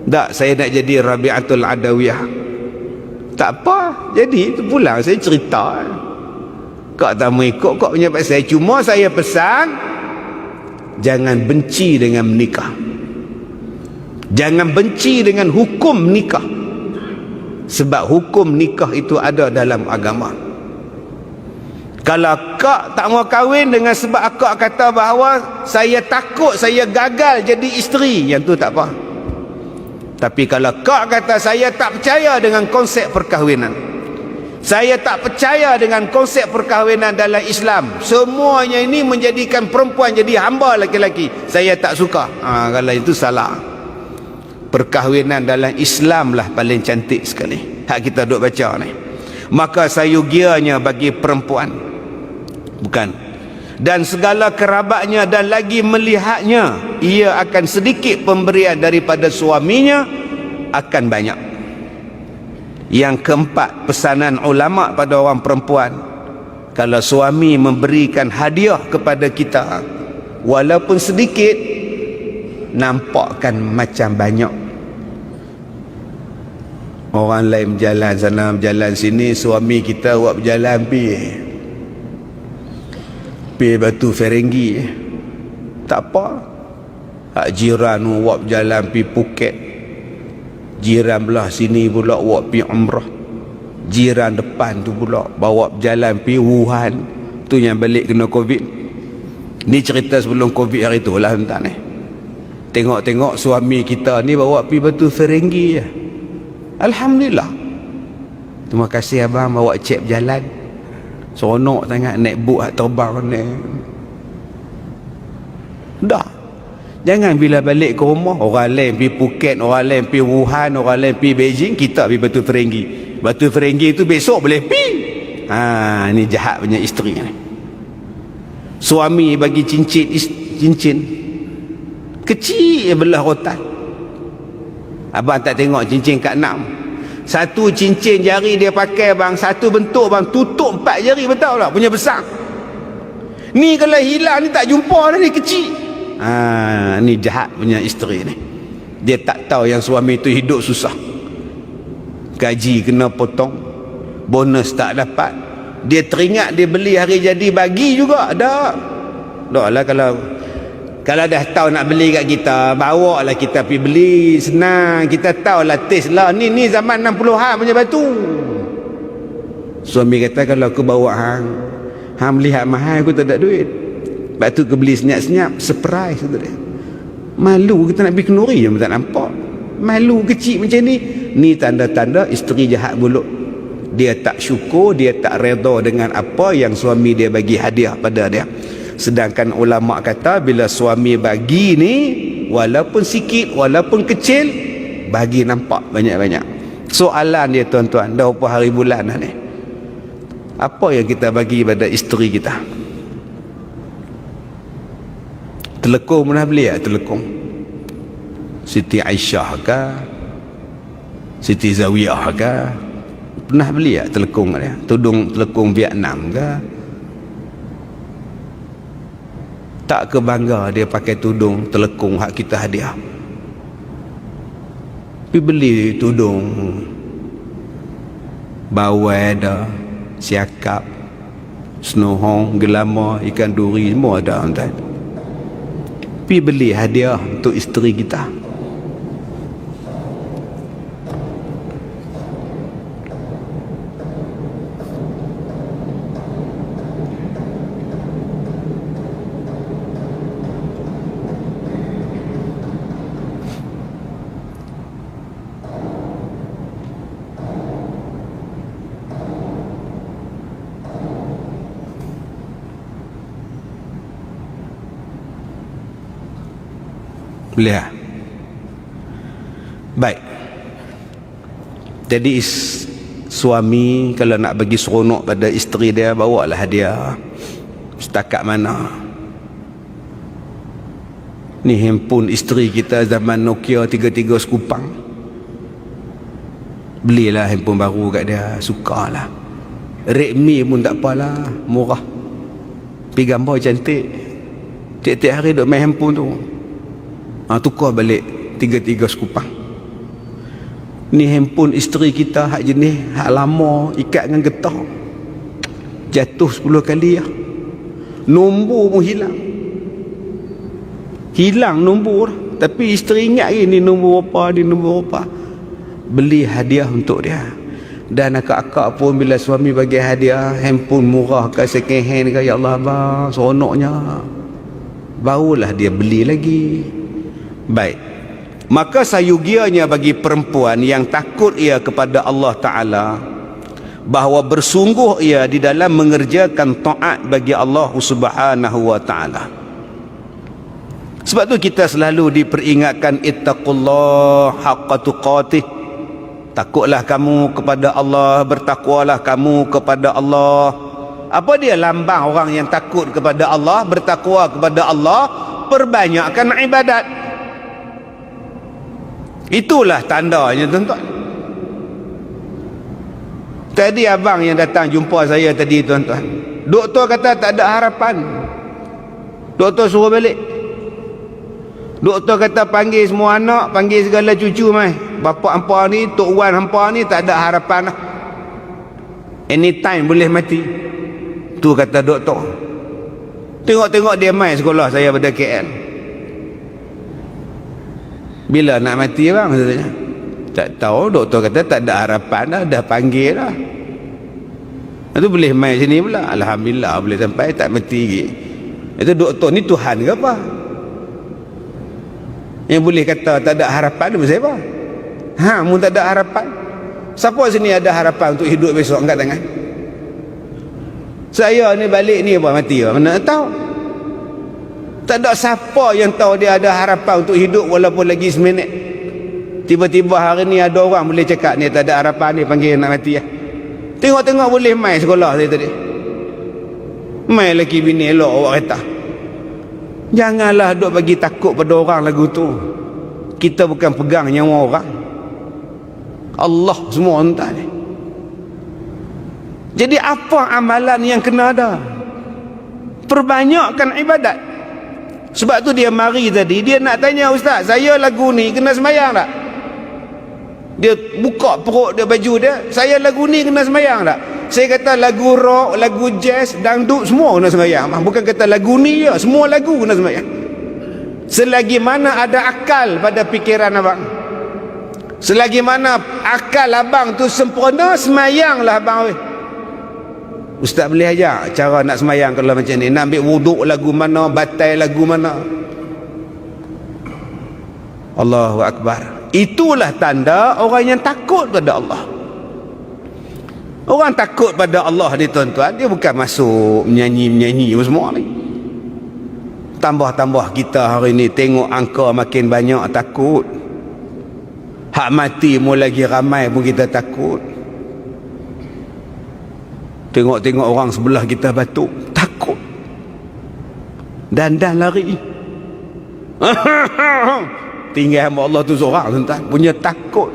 Tak, saya nak jadi Rabi'atul Adawiyah. Tak apa, jadi itu pulang saya cerita. Kau tak mau ikut, kau punya pasal. Cuma saya pesan, jangan benci dengan menikah, jangan benci dengan hukum nikah, sebab hukum nikah itu ada dalam agama. Kalau akak tak mau kahwin dengan sebab akak kata bahawa saya takut saya gagal jadi isteri, yang tu tak apa. Tapi kalau akak kata saya tak percaya dengan konsep perkahwinan, saya tak percaya dengan konsep perkahwinan dalam Islam, semuanya ini menjadikan perempuan jadi hamba laki-laki, saya tak suka, kalau itu salah. Perkahwinan dalam Islam lah paling cantik sekali, hak kita duk baca ni. Maka sayugianya bagi perempuan, bukan, dan segala kerabatnya, dan lagi melihatnya ia akan sedikit pemberian daripada suaminya akan banyak. Yang keempat, pesanan ulama pada orang perempuan, kalau suami memberikan hadiah kepada kita walaupun sedikit, nampakkan macam banyak. Orang lain berjalan sana berjalan sini, suami kita buat berjalan pi Batu Ferenggi, tak apa. Hak jiran buat berjalan pi Phuket, jiran belah sini pula buat pi umrah, jiran depan tu pula bawa berjalan pi Wuhan, tu yang balik kena Covid. Ni cerita sebelum Covid hari tu lah tuan ni. Tengok-tengok suami kita ni bawa pi Batu Ferenggi je. Alhamdulillah. Terima kasih abang bawa cek berjalan. Seronok sangat naik buk hak terbang ni. Dah. Jangan bila balik ke rumah orang lain pergi Phuket, orang lain pergi Wuhan, orang lain pergi Beijing, kita pergi Batu Ferenggi. Batu Ferenggi tu besok boleh pergi. Ni jahat punya isteri ni. Suami bagi cincin kecil belah rotan. Abang tak tengok cincin Kak Nam? Satu cincin jari dia pakai bang, satu bentuk bang, tutup 4 jari, betul tak? Punya besar. Ni kalau hilang ni tak jumpa dah, ni kecil. Ni jahat punya isteri ni. Dia tak tahu yang suami tu hidup susah. Gaji kena potong, bonus tak dapat. Dia teringat dia beli hari jadi bagi juga. Tak lah, kalau dah tahu nak beli kat kita, bawa lah kita pergi beli, senang. Kita tahu lah taste lah. Ni zaman 60-an punya batu. Suami kata kalau aku bawa hang melihat mahal, aku tak ada duit. Lepas tu aku beli senyap-senyap, surprise tu dia. Malu kita nak pergi kenduri je tak nampak. Malu kecil macam ni. Ni tanda-tanda isteri jahat mulut. Dia tak syukur, dia tak redha dengan apa yang suami dia bagi hadiah pada dia. Sedangkan ulama kata bila suami bagi ni, walaupun sikit, walaupun kecil, bagi nampak banyak-banyak. Soalan dia tuan-tuan, dah berapa hari bulan dah ni, apa yang kita bagi pada isteri kita? Telekung pernah beli tak? Telekung Siti Aisyah ke, Siti Zawiyah ke, pernah beli tak telekung dia? Tudung telekung Vietnam ke? Tak ke bangga dia pakai tudung telekung hak kita hadiah. Pergi beli tudung bawai ada, siakap, senohong, gelama, ikan duri, semua ada tuan. Pergi beli hadiah untuk isteri kita. Lihat. Baik. Jadi suami kalau nak bagi seronok pada isteri dia, bawalah hadiah. Setakat mana? Ni handphone isteri kita zaman Nokia 33 sekupang. Belilah handphone baru kat dia, sukalah. Redmi pun tak apalah, murah. Pergi gambar cantik. Tiap-tiap hari duk main handphone tu. Tukar balik 33 sekupang. Ni handphone isteri kita hak jenis hak lama, ikat dengan getah, jatuh 10 kali ya. Nombor pun hilang nombor. Tapi isteri ingat ni nombor apa, ni nombor apa. Beli hadiah untuk dia. Dan akak-akak pun bila suami bagi hadiah handphone murah ke second hand ke, ya Allah abang, seronoknya, barulah dia beli lagi. Baik, maka sayugianya bagi perempuan yang takut ia kepada Allah Ta'ala, bahawa bersungguh ia di dalam mengerjakan taat bagi Allah Subhanahu wa Ta'ala. Sebab tu kita selalu diperingatkan, ittaqullah haqqa tuqatih, takutlah kamu kepada Allah, bertakwalah kamu kepada Allah. Apa dia lambang orang yang takut kepada Allah, bertakwa kepada Allah? Perbanyakkan ibadat. Itulah tandanya, tuan-tuan. Tadi abang yang datang jumpa saya tadi, tuan-tuan, doktor kata tak ada harapan. Doktor suruh balik. Doktor kata panggil semua anak, panggil segala cucu mai. Bapa hampa ni, tok wan hampa ni tak ada harapan lah. Anytime boleh mati. Tu kata doktor. Tengok-tengok dia mai sekolah saya pada KL. Bila nak mati bang? Katanya. Tak tahu, doktor kata tak ada harapan dah panggil dah. Itu boleh mai sini pula. Alhamdulillah boleh sampai, tak mati lagi. Itu doktor ni Tuhan ke apa? Yang boleh kata tak ada harapan tu siapa? Mu tak ada harapan. Siapa sini ada harapan untuk hidup besok? Angkat tangan. Saya ni balik ni apa, mati apa? Mana tahu? Tak ada siapa yang tahu dia ada harapan untuk hidup walaupun lagi seminit. Tiba-tiba hari ni ada orang boleh cakap ni tak ada harapan, ni panggil nak mati ya. Tengok-tengok boleh mai sekolah saya tadi. Mai lelaki bini elok awak kata. Janganlah duk bagi takut pada orang lagu tu. Kita bukan pegang nyawa orang. Allah semua entah ni. Jadi apa amalan yang kena ada? Perbanyakkan ibadat. Sebab tu dia mari tadi, dia nak tanya, ustaz, saya lagu ni kena sembahyang tak? Dia buka perut dia, baju dia, saya lagu ni kena sembahyang tak? Saya kata lagu rock, lagu jazz, dangdut semua kena sembahyang. Bukan kata lagu ni je, semua lagu kena sembahyang. Selagi mana ada akal pada fikiran abang, selagi mana akal abang tu sempurna, sembahyanglah abang. Ustaz boleh ajar cara nak sembahyang kalau macam ni, nak ambil wuduk lagu mana, batal lagu mana. Allahu Akbar. Itulah tanda orang yang takut pada Allah. Orang takut pada Allah ni, tuan-tuan, dia bukan masuk menyanyi-menyanyi semua ni. Tambah-tambah kita hari ni tengok angka makin banyak, takut. Hak mati mu lagi ramai pun kita takut. Tengok-tengok orang sebelah kita batuk, takut. Dan lari. Tinggal hamba Allah tu seorang, tuan-tuan, punya takut.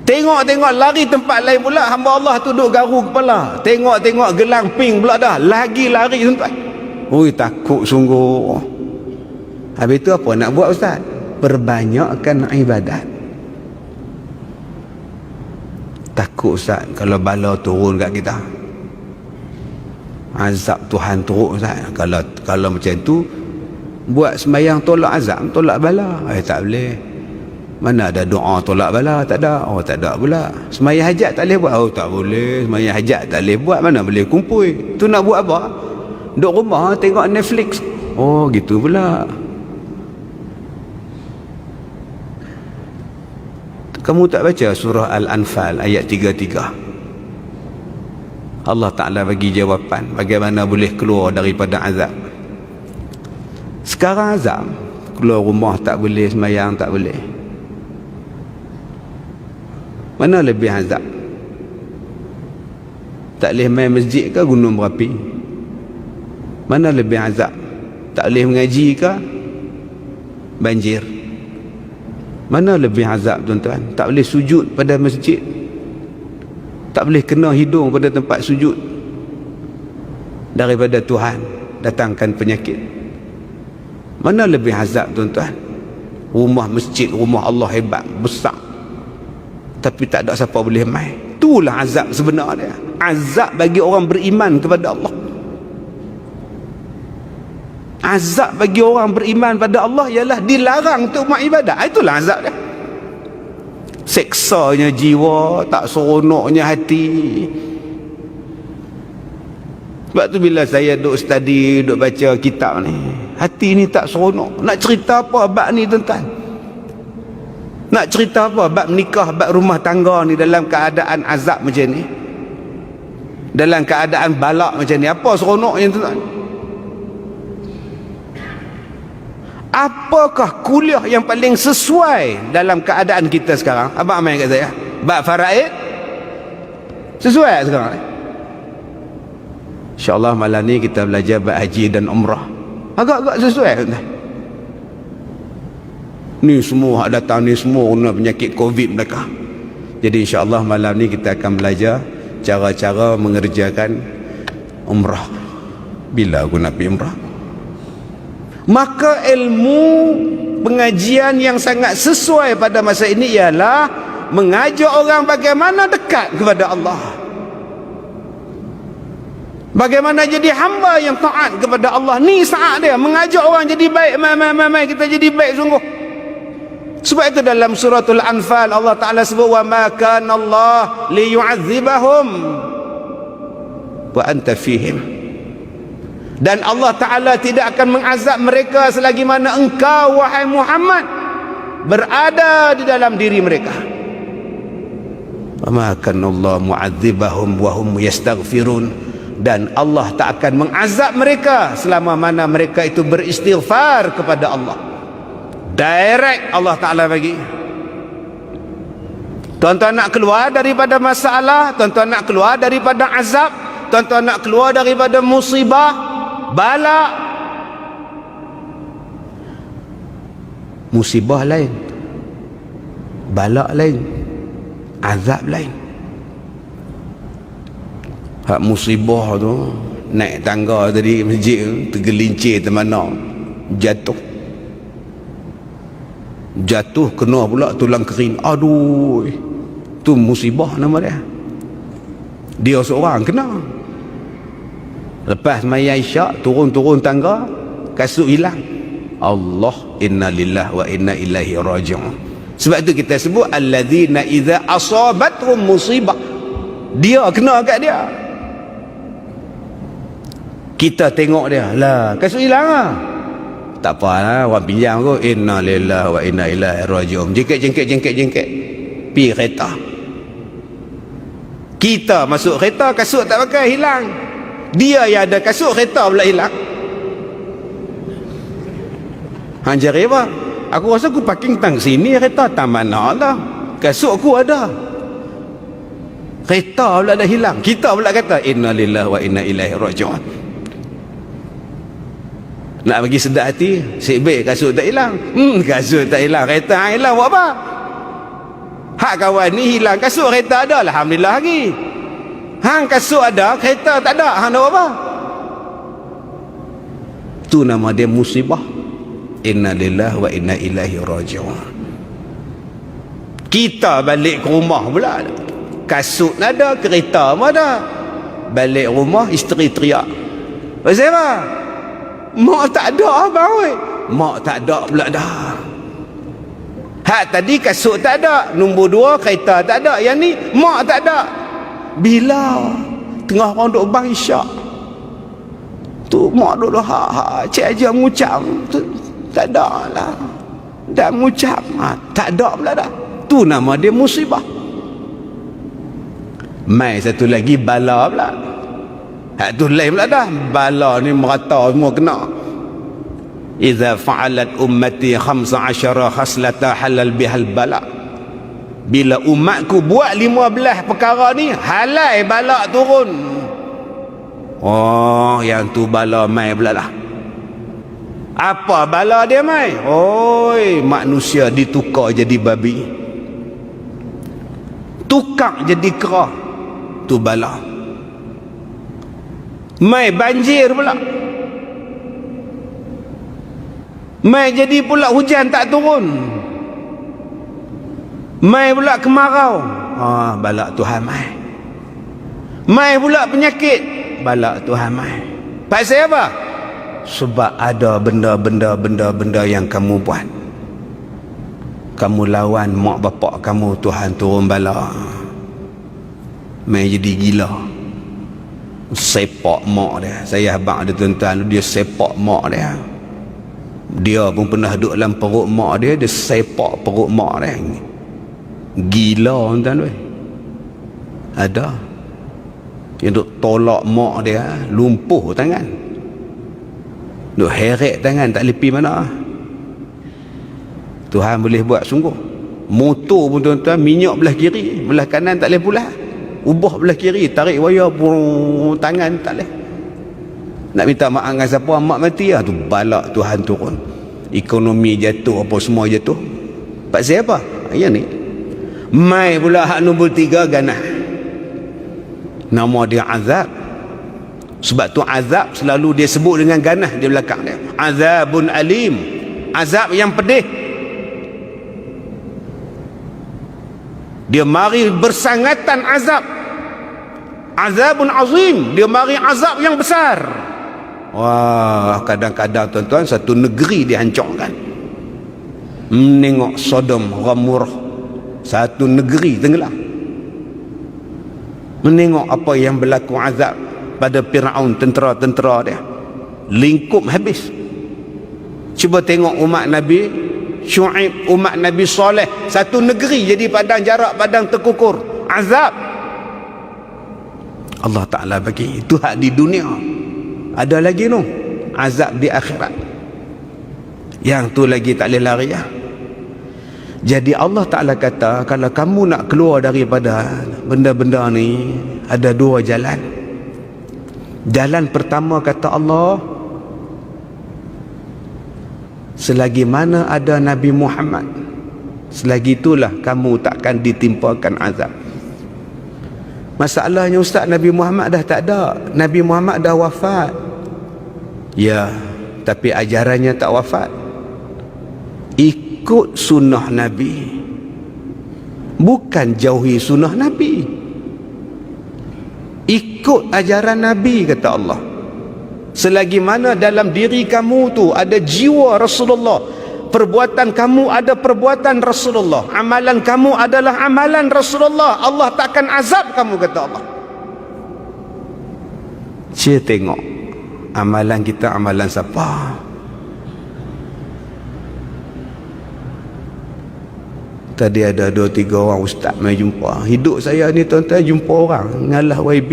Tengok-tengok lari tempat lain pula, hamba Allah tu duduk garu kepala. Tengok-tengok gelang ping pula dah, lagi lari, tuan-tuan. Ui, takut sungguh. Habis tu apa nak buat, ustaz? Perbanyakkan ibadat. Takut, ustaz, kalau bala turun kat kita, azab Tuhan turun, ustaz. Kalau macam tu, buat sembahyang tolak azab, tolak bala, tak boleh. Mana ada doa tolak bala? Tak ada. Oh, tak ada pula. Sembahyang hajat tak boleh buat? Oh, tak boleh. Sembahyang hajat tak boleh buat. Mana boleh kumpul? Tu nak buat apa? Duduk rumah tengok Netflix. Oh, gitu pula. Kamu tak baca surah Al-Anfal ayat 33? Allah Ta'ala bagi jawapan bagaimana boleh keluar daripada azab. Sekarang azab, keluar rumah tak boleh, sembahyang tak boleh. Mana lebih azab? Tak boleh main masjid ke gunung berapi? Mana lebih azab? Tak boleh mengaji ke banjir? Mana lebih azab, tuan-tuan? Tak boleh sujud pada masjid, tak boleh kena hidung pada tempat sujud, daripada Tuhan datangkan penyakit. Mana lebih azab, tuan-tuan? Rumah masjid, rumah Allah hebat, besar, tapi tak ada siapa boleh main. Itulah azab sebenarnya. Azab bagi orang beriman kepada Allah. Azab bagi orang beriman pada Allah ialah dilarang untuk buat ibadat. Itulah azab dia. seksanya jiwa, tak seronoknya hati. Sebab tu bila saya duk study, duk baca kitab ni, hati ni tak seronok. Nak cerita apa bab ni tuan-tuan? Nak cerita apa bab nikah, bab rumah tangga ni dalam keadaan azab macam ni, dalam keadaan balak macam ni? Apa seronoknya tuan-tuan? Apakah kuliah yang paling sesuai dalam keadaan kita sekarang? Abang main kat saya bab faraid sesuai sekarang ni? InsyaAllah malam ni kita belajar bab haji dan umrah. Agak-agak sesuai tuan-tuan. Ni semua hak datang ni semua kena penyakit COVID mereka. Jadi insyaAllah malam ni kita akan belajar cara-cara mengerjakan umrah. Bila aku nak pergi umrah? Maka ilmu pengajian yang sangat sesuai pada masa ini ialah mengajak orang bagaimana dekat kepada Allah, bagaimana jadi hamba yang taat kepada Allah. Ni saat dia mengajak orang jadi baik. Mai kita jadi baik sungguh. Sebab itu dalam suratul Anfal Allah Ta'ala sebut, wa ma kana Allah liyu'adzibahum wa anta fihim. Dan Allah Ta'ala tidak akan mengazab mereka selagi mana engkau wahai Muhammad berada di dalam diri mereka. Wa ma kana Allah mu'adzibahum wa hum yastaghfirun. Dan Allah tak akan mengazab mereka selama mana mereka itu beristighfar kepada Allah. Direct Allah Ta'ala bagi. Tuan-tuan nak keluar daripada masalah, tuan-tuan nak keluar daripada azab, tuan-tuan nak keluar daripada musibah, bala. Musibah lain, bala lain, azab lain. Hak musibah tu naik tangga tadi masjid, tergelincir termana, jatuh kena pula tulang kering. Aduh, tu musibah nama dia. Dia seorang kena. Lepas maya isyak turun tangga, kasut hilang. Allah, inna lillahi wa inna ilaihi raji'un. Sebab tu kita sebut alladzina idza asabatuhum musibah, dia kena kat dia. Kita tengok dia, lah kasut hilang lah. Tak apalah, orang pinjam kot. Inna lillahi wa inna ilaihi raji'un. Jengket pi kereta. Kita masuk kereta, kasut tak pakai, hilang. Dia yang ada kasut, kereta pula hilang. Hang jari apa? Aku rasa aku parking tang sini, kereta tang mana lah. Kasut aku ada, kereta pula dah hilang. Kita pula kata inna lillahi wa inna ilaihi raji'un. Nak bagi sedap hati, sebab kasut tak hilang. Kasut tak hilang, kereta hilang, buat apa? Hak kawan ni hilang kasut, kereta ada, alhamdulillah lagi. Hang kasut ada, kereta tak ada, hang nak buat apa? Tu nama dia musibah. Inna lillahi wa inna ilaihi raji'un. Kita balik ke rumah pula, kasut ada, kereta pun ada. Balik rumah, isteri teriak, pasal apa? Mak tak ada abang weh. Mak tak ada pula dah. Hak tadi kasut tak ada, nombor dua kereta tak ada, yang ni mak tak ada. Bila tengah orang duk bang isyak tu, mak duk cik aja mengucap tu, tak ada lah, dah mengucap, tak ada pula dah. Tu nama dia musibah. Mai satu lagi bala pula. Hak tu lain pula dah. Bala ni merata semua kena. Iza fa'alat ummati 15 khaslata halal bihal bala. Bila umatku buat 15 perkara ni, halal bala turun. Oh, yang tu bala mai pula lah. Apa bala dia mai? Oi, manusia ditukar jadi babi, tukar jadi kera. Tu bala. Mai banjir pula. Mai jadi pula hujan tak turun. Mai pula kemarau. Balak Tuhan mai. Mai pula penyakit. Balak Tuhan mai. Pasal apa? Sebab ada benda-benda yang kamu buat. kamu lawan mak bapak kamu, Tuhan turun bala. Mai jadi gila. Sepak mak dia. Saya abang ada tuan-tuan, dia sepak mak dia. Dia pun pernah duduk dalam perut mak dia, dia sepak perut mak dia. Gila tuan-tuan. Ada yang duk tolak mak dia, lumpuh tangan, duk heret tangan, tak lepi mana. Tuhan boleh buat sungguh. Motor pun tuan-tuan, minyak belah kiri, belah kanan tak boleh pula, ubah belah kiri, tarik wayar pun tangan tak boleh. Nak minta maaf dengan siapa, mak mati lah tu, balak Tuhan turun, ekonomi jatuh, apa semua jatuh. Pak siapa? Yang ni mai pula hak nombor 3 ganah. Nama dia azab. Sebab tu azab selalu dia sebut dengan ganah di belakang dia. Azabun alim. Azab yang pedih. Dia mari bersangatan azab. Azabun azim. Dia mari azab yang besar. Wah, kadang-kadang tuan-tuan satu negeri dihancurkan. Menengok Sodom, Gomorrah, satu negeri tenggelam. Menengok apa yang berlaku azab pada Firaun, tentera-tentera dia, lingkup habis. Cuba tengok umat Nabi Syuaib, umat Nabi Saleh, satu negeri jadi padang jarak, padang terkukur, azab. Allah Ta'ala bagi itu hak di dunia. Ada lagi tu azab di akhirat, yang tu lagi tak boleh lari ya. Jadi Allah Ta'ala kata, kalau kamu nak keluar daripada benda-benda ni, ada 2 jalan. Jalan pertama kata Allah, selagi mana ada Nabi Muhammad, selagi itulah kamu takkan ditimpakan azab. Masalahnya Ustaz, Nabi Muhammad dah tak ada, Nabi Muhammad dah wafat. Ya, tapi ajarannya tak wafat. Ikut sunnah Nabi, bukan jauhi sunnah Nabi. Ikut ajaran Nabi kata Allah. Selagi mana dalam diri kamu tu ada jiwa Rasulullah, perbuatan kamu ada perbuatan Rasulullah, amalan kamu adalah amalan Rasulullah, Allah takkan azab kamu kata Allah. Cik tengok amalan kita, amalan siapa? Tadi ada 2-3 orang ustaz mai jumpa. Hidup saya ni tuan-tuan jumpa orang ngalah YB.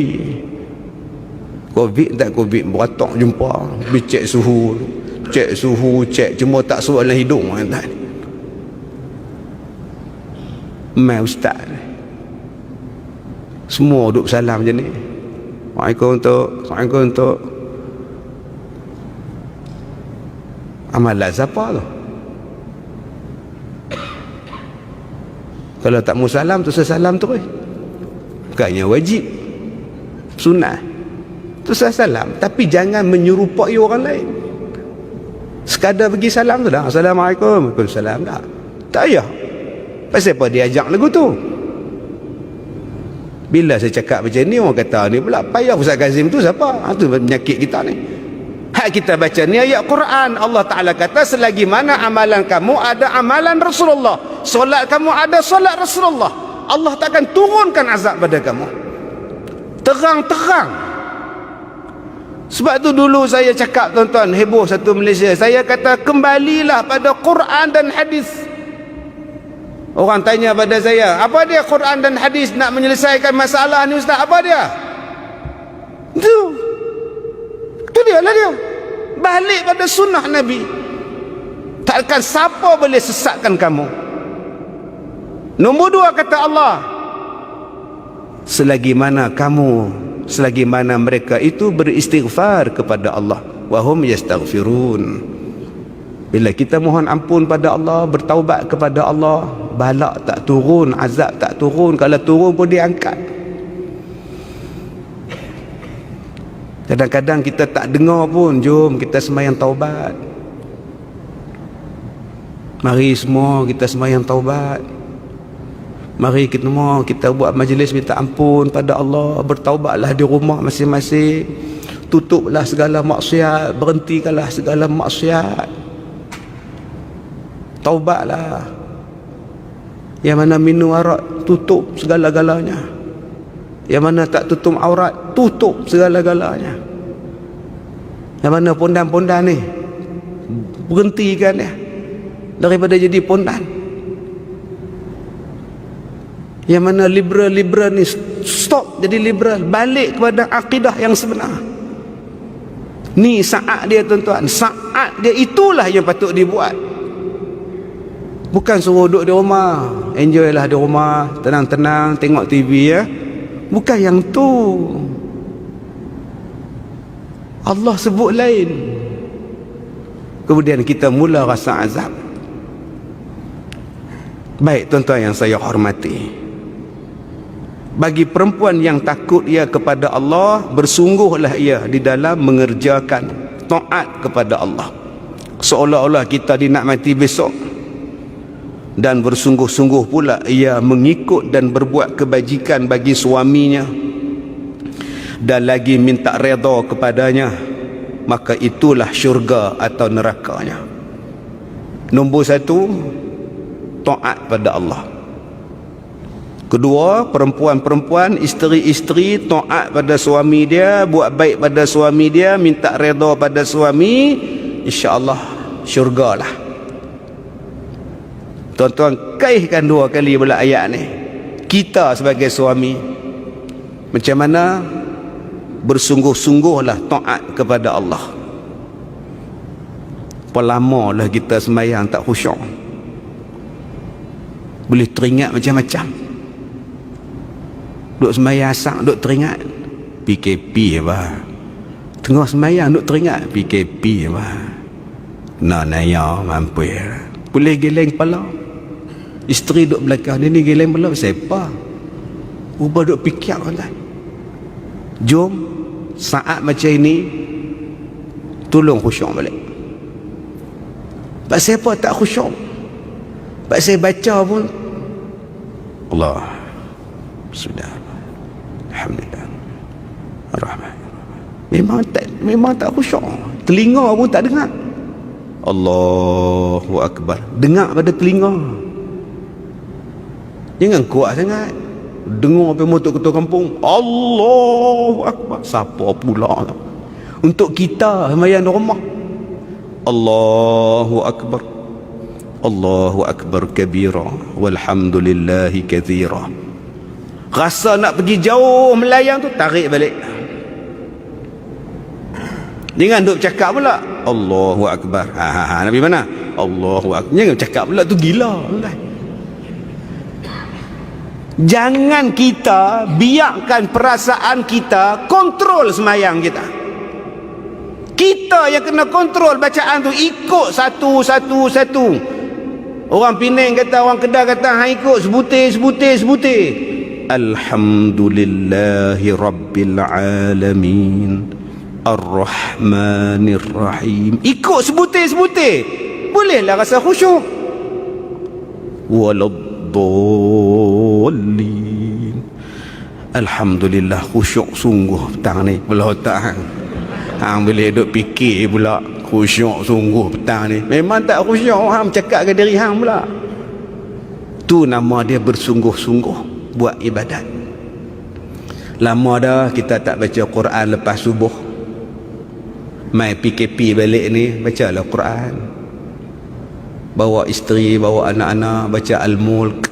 Covid tak Covid, beratok jumpa, cek suhu, cek cuma tak suruh dalam hidung tuan. Mai ustaz semua duduk salam macam ni. Assalamualaikum untuk amalan siapa tu? Kalau tak mau salam tu salam terus. Bukannya wajib, sunnah tu salam, tapi jangan menyerupai orang lain. Sekadar pergi salam tu dah, Assalamualaikum, Waalaikumsalam dah. Tak payah. Pasal apa dia ajak lagu tu? Bila saya cakap macam ni, orang kata ni pula payah Ustaz Kazim tu siapa? Tu penyakit kita ni. Hak kita baca ni ayat Quran. Allah Ta'ala kata, selagi mana amalan kamu ada amalan Rasulullah, solat kamu ada solat Rasulullah, Allah takkan turunkan azab pada kamu. Terang-terang. Sebab tu dulu saya cakap tuan-tuan, heboh satu Malaysia, saya kata kembalilah pada Quran dan hadis. Orang tanya pada saya, apa dia Quran dan hadis nak menyelesaikan masalah ni Ustaz? Apa dia? Itu dia lah dia. Balik pada sunnah Nabi. Takkan siapa boleh sesatkan kamu. Nombor 2 kata Allah, selagi mana mereka itu beristighfar kepada Allah, wahum yastaghfirun. Bila kita mohon ampun pada Allah, bertaubat kepada Allah, balak tak turun, azab tak turun. Kalau turun pun diangkat. Kadang-kadang kita tak dengar pun, jom kita sembahyang taubat. Mari semua kita sembahyang taubat. Mari kita buat majlis minta ampun pada Allah, bertaubatlah di rumah masing-masing. Tutuplah segala maksiat, berhentikanlah segala maksiat. Taubatlah. Yang mana minum arak, tutup segala-galanya. Yang mana tak tutup aurat, tutup segala-galanya. Yang mana pondan-pondan ni, berhentikan dia daripada jadi pondan. Yang mana liberal-liberal ni, stop jadi liberal, balik kepada akidah yang sebenar. Ni saat dia tuan-tuan, saat dia, itulah yang patut dibuat. Bukan suruh duduk di rumah, enjoy lah di rumah, tenang-tenang tengok TV ya. Bukan yang tu. Allah sebut lain. Kemudian kita mula rasa azab. Baik tuan-tuan yang saya hormati, bagi perempuan yang takut ia kepada Allah, bersungguhlah ia di dalam mengerjakan taat kepada Allah, seolah-olah kita dinakmati besok. Dan bersungguh-sungguh pula ia mengikut dan berbuat kebajikan bagi suaminya, dan lagi minta redha kepadanya, maka itulah syurga atau nerakanya. Nombor satu, taat pada Allah. Kedua, perempuan-perempuan, isteri-isteri taat pada suami dia, buat baik pada suami dia, minta redha pada suami, insya-Allah syurgalah. Tuan-tuan, kaitkan dua kali pula ayat ni. Kita sebagai suami, macam mana bersungguh-sungguhlah taat kepada Allah. Pelama lah kita sembahyang tak khusyuk, boleh teringat macam-macam. Duk sembahyang asak, duk teringat PKP apa. Tengah sembahyang duk teringat PKP apa. Naya mampu. Boleh geleng kepala. Isteri duk belakang dia ni geleng kepala siapa? Ubah duk fikir kan. Jom saat macam ini tolong khusyuk balik. Pak siapa tak khusyuk? Pak saya baca pun Allah sudah, alhamdulillah, Ar-Rahman, memang tak khusyuk. Telinga pun tak dengar. Allahu Akbar, dengar pada telinga. Jangan kuat sangat. Dengar pergi motor ketua kampung, Allahu Akbar. Siapa pula untuk kita sembahyang di rumah? Allahu Akbar, Allahu Akbar kabira, walhamdulillahi kathira. Rasa nak pergi jauh melayang tu, tarik balik. Jangan duk cakap pula Allahu Akbar. Nabi mana? Allahu Akbar. Jangan cakap pula tu, gila. Jangan kita biarkan perasaan kita kontrol semayang kita. Kita yang kena kontrol bacaan tu, ikut satu. Orang Penang kata, orang Kedah kata, ikut sebutir. Alhamdulillahi Rabbil Alamin Ar-Rahmanir Rahim. Ikut sebutir. Bolehlah rasa khusyuk. Waladdallin. Alhamdulillah khusyuk sungguh petang ni. Belah otak hang boleh duk fikir pula khusyuk sungguh petang ni. Memang tak khusyuk, hang cakap ke diri hang pula. Tu nama dia bersungguh-sungguh buat ibadat. Lama dah kita tak baca Quran lepas subuh. Mai PKP balik ni, bacalah Quran. Bawa isteri, bawa anak-anak, baca Al-Mulk,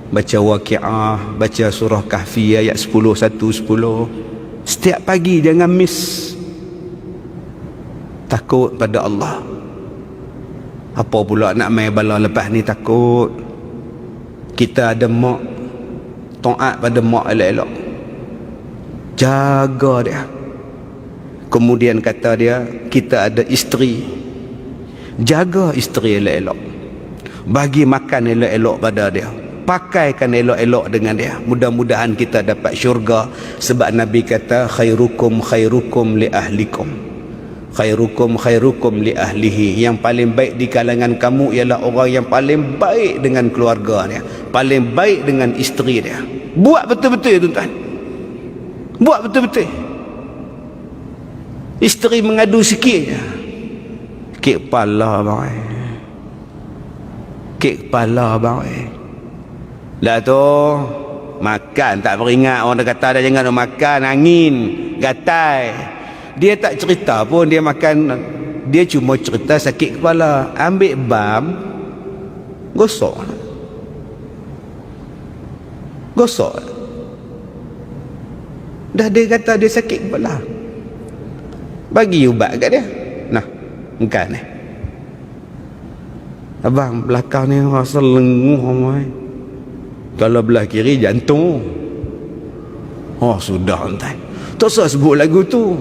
baca Waqi'ah, baca surah Kahfi ayat 10, 1-10. Setiap pagi jangan miss. Takut pada Allah. Apa pula nak main bala lepas ni takut. Kita ada mak, taat pada mak elok-elok, jaga dia. Kemudian kata dia, kita ada isteri, jaga isteri elok-elok, bagi makan elok-elok pada dia, pakaikan elok-elok dengan dia. Mudah-mudahan kita dapat syurga. Sebab Nabi kata, khairukum li ahlikum, khairukum li ahlihi. Yang paling baik di kalangan kamu ialah orang yang paling baik dengan keluarganya, paling baik dengan isteri dia. Buat betul-betul tuan-tuan, buat betul-betul. Isteri mengadu sikit je, kek kepala bang, Dah tu makan tak beringat, orang dah kata dah jangan makan, angin gatai. Dia tak cerita pun dia makan, dia cuma cerita sakit kepala. Ambil bam gosok dah, dia kata dia sakit kepala, bagi ubat kat dia. Nah, makan ni abang belakang ni rasa lenguh mai. Kalau belah kiri jantung. Oh sudah entai. Tak usah sebut lagu tu.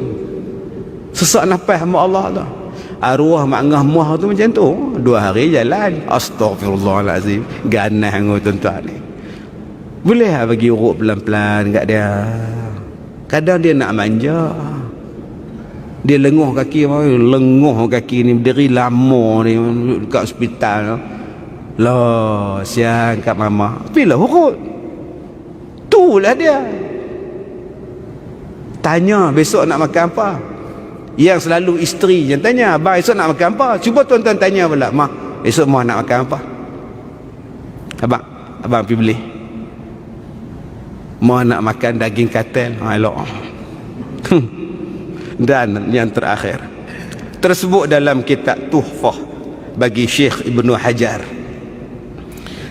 Sesak nafas sama Allah tu. Arwah mak ngah muah tu macam tu. 2 hari jalan. Astaghfirullahalazim. Ganah ngau tuan-tuan ni. Boleh lah bagi urut pelan-pelan kat dia. Kadang dia nak manja. Dia lenguh kaki ni, berdiri lama ni dekat hospital tu. Lah, siang kat mama. Bila urut? Itulah dia. Tanya besok nak makan apa. Yang selalu isteri yang tanya, abang esok nak makan apa? Cuba tuan-tuan tanya pula, mak, esok mak nak makan apa? Abang pergi beli. Mak nak makan daging katel. Elok. Dan yang terakhir, tersebut dalam kitab Tuhfah bagi Syekh Ibnu Hajar,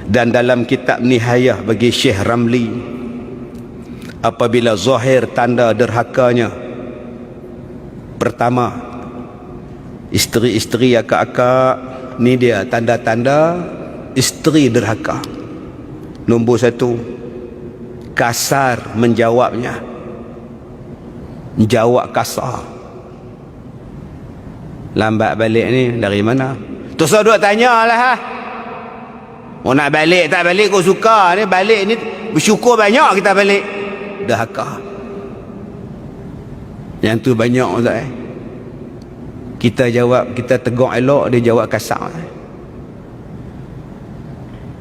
dan dalam kitab Nihayah bagi Syekh Ramli, apabila zahir tanda derhakanya, pertama, isteri-isteri akak-akak ni dia tanda-tanda isteri derhaka. Nombor 1, kasar menjawabnya, jawab kasar. Lambat balik ni dari mana? Tu so duk tanyalah ha. Oh nak balik tak balik kau suka ni, balik ni bersyukur banyak kita balik. Derhaka. Yang tu banyak Ustaz. Kita jawab, kita tegur elok, dia jawab kasar.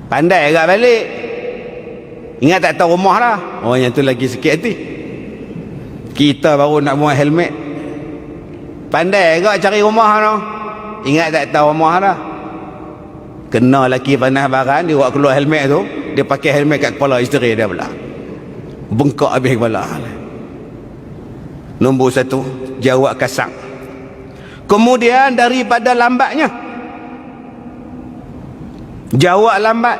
Pandai agak balik. Ingat tak tahu rumah dah. Oh yang tu lagi sikit hati. Kita baru nak buat helmet. Pandai agak cari rumah tu. Ingat tak tahu rumah dah. Kena laki panas baran, dia buat keluar helmet tu, dia pakai helmet kat kepala isteri dia pula. Bengkak habis kepala. Nombor 1, jawab kasar. Kemudian daripada lambatnya, jawab lambat.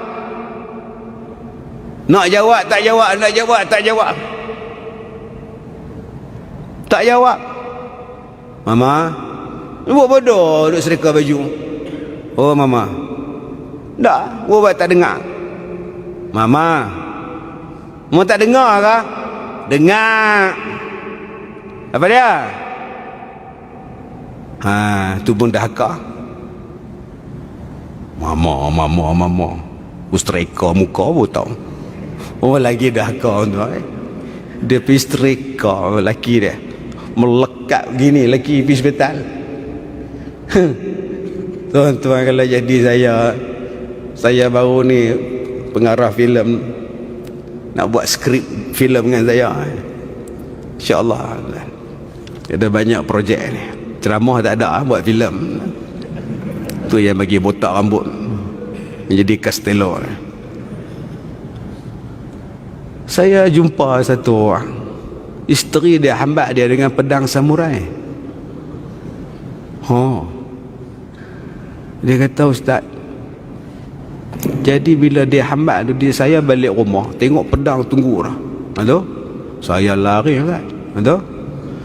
Nak jawab tak jawab, nak jawab tak jawab. Tak jawab. Mama, buat bodoh duk sedekah baju. Oh mama, tak, buat tak dengar. Mama, mau tak dengar ke? Dengar. Apa dia? Tu pun dah hakak. Mama. Ustreka muka pun tahu. Oh lagi dah hakak tu. Dia pergi streka lelaki dia. Melekat gini lelaki pergi hospital. Tuan-tuan, kalau jadi saya baru ni pengarah filem, nak buat skrip filem dengan saya, insya-Allah ada banyak projek ni. Ceramah tak ada, buat filem tu yang bagi botak rambut menjadi Castello. Saya jumpa satu orang, isteri dia hambat dia dengan pedang samurai. Dia kata, Ustaz, jadi bila dia hambat tu, saya balik rumah tengok pedang tunggu dah. Saya lari Ustaz.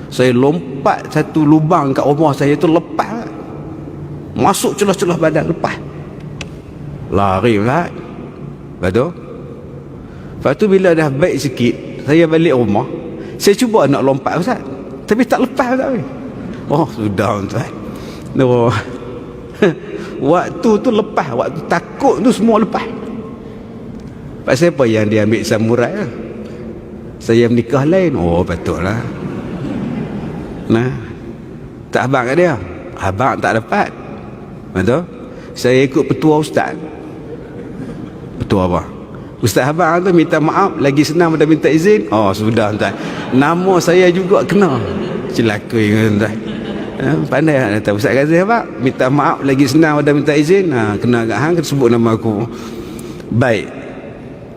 Saya lompat satu lubang kat rumah saya tu, lepas masuk celah-celah badan, lepas lari Ustaz. Lepas tu bila dah baik sikit, saya balik rumah, saya cuba nak lompat Ustaz, tapi tak lepas Ustaz. Oh sudah Ustaz. Waktu tu lepas, waktu takut tu semua lepas. Pasal apa yang dia ambil samurai lah? Saya menikah lain. Oh betul lah. Nah, tak abang kat dia, abang tak dapat. Betul? Saya ikut petua ustaz. Petua apa? Ustaz abang tu minta maaf, lagi senang pada minta izin. Oh sudah tuan, nama saya juga kena. Celaka tuan. Pandai lah kata Ustaz Ghazali abang, minta maaf lagi senang pada minta izin. Kena kat hang, sebut nama aku. Baik.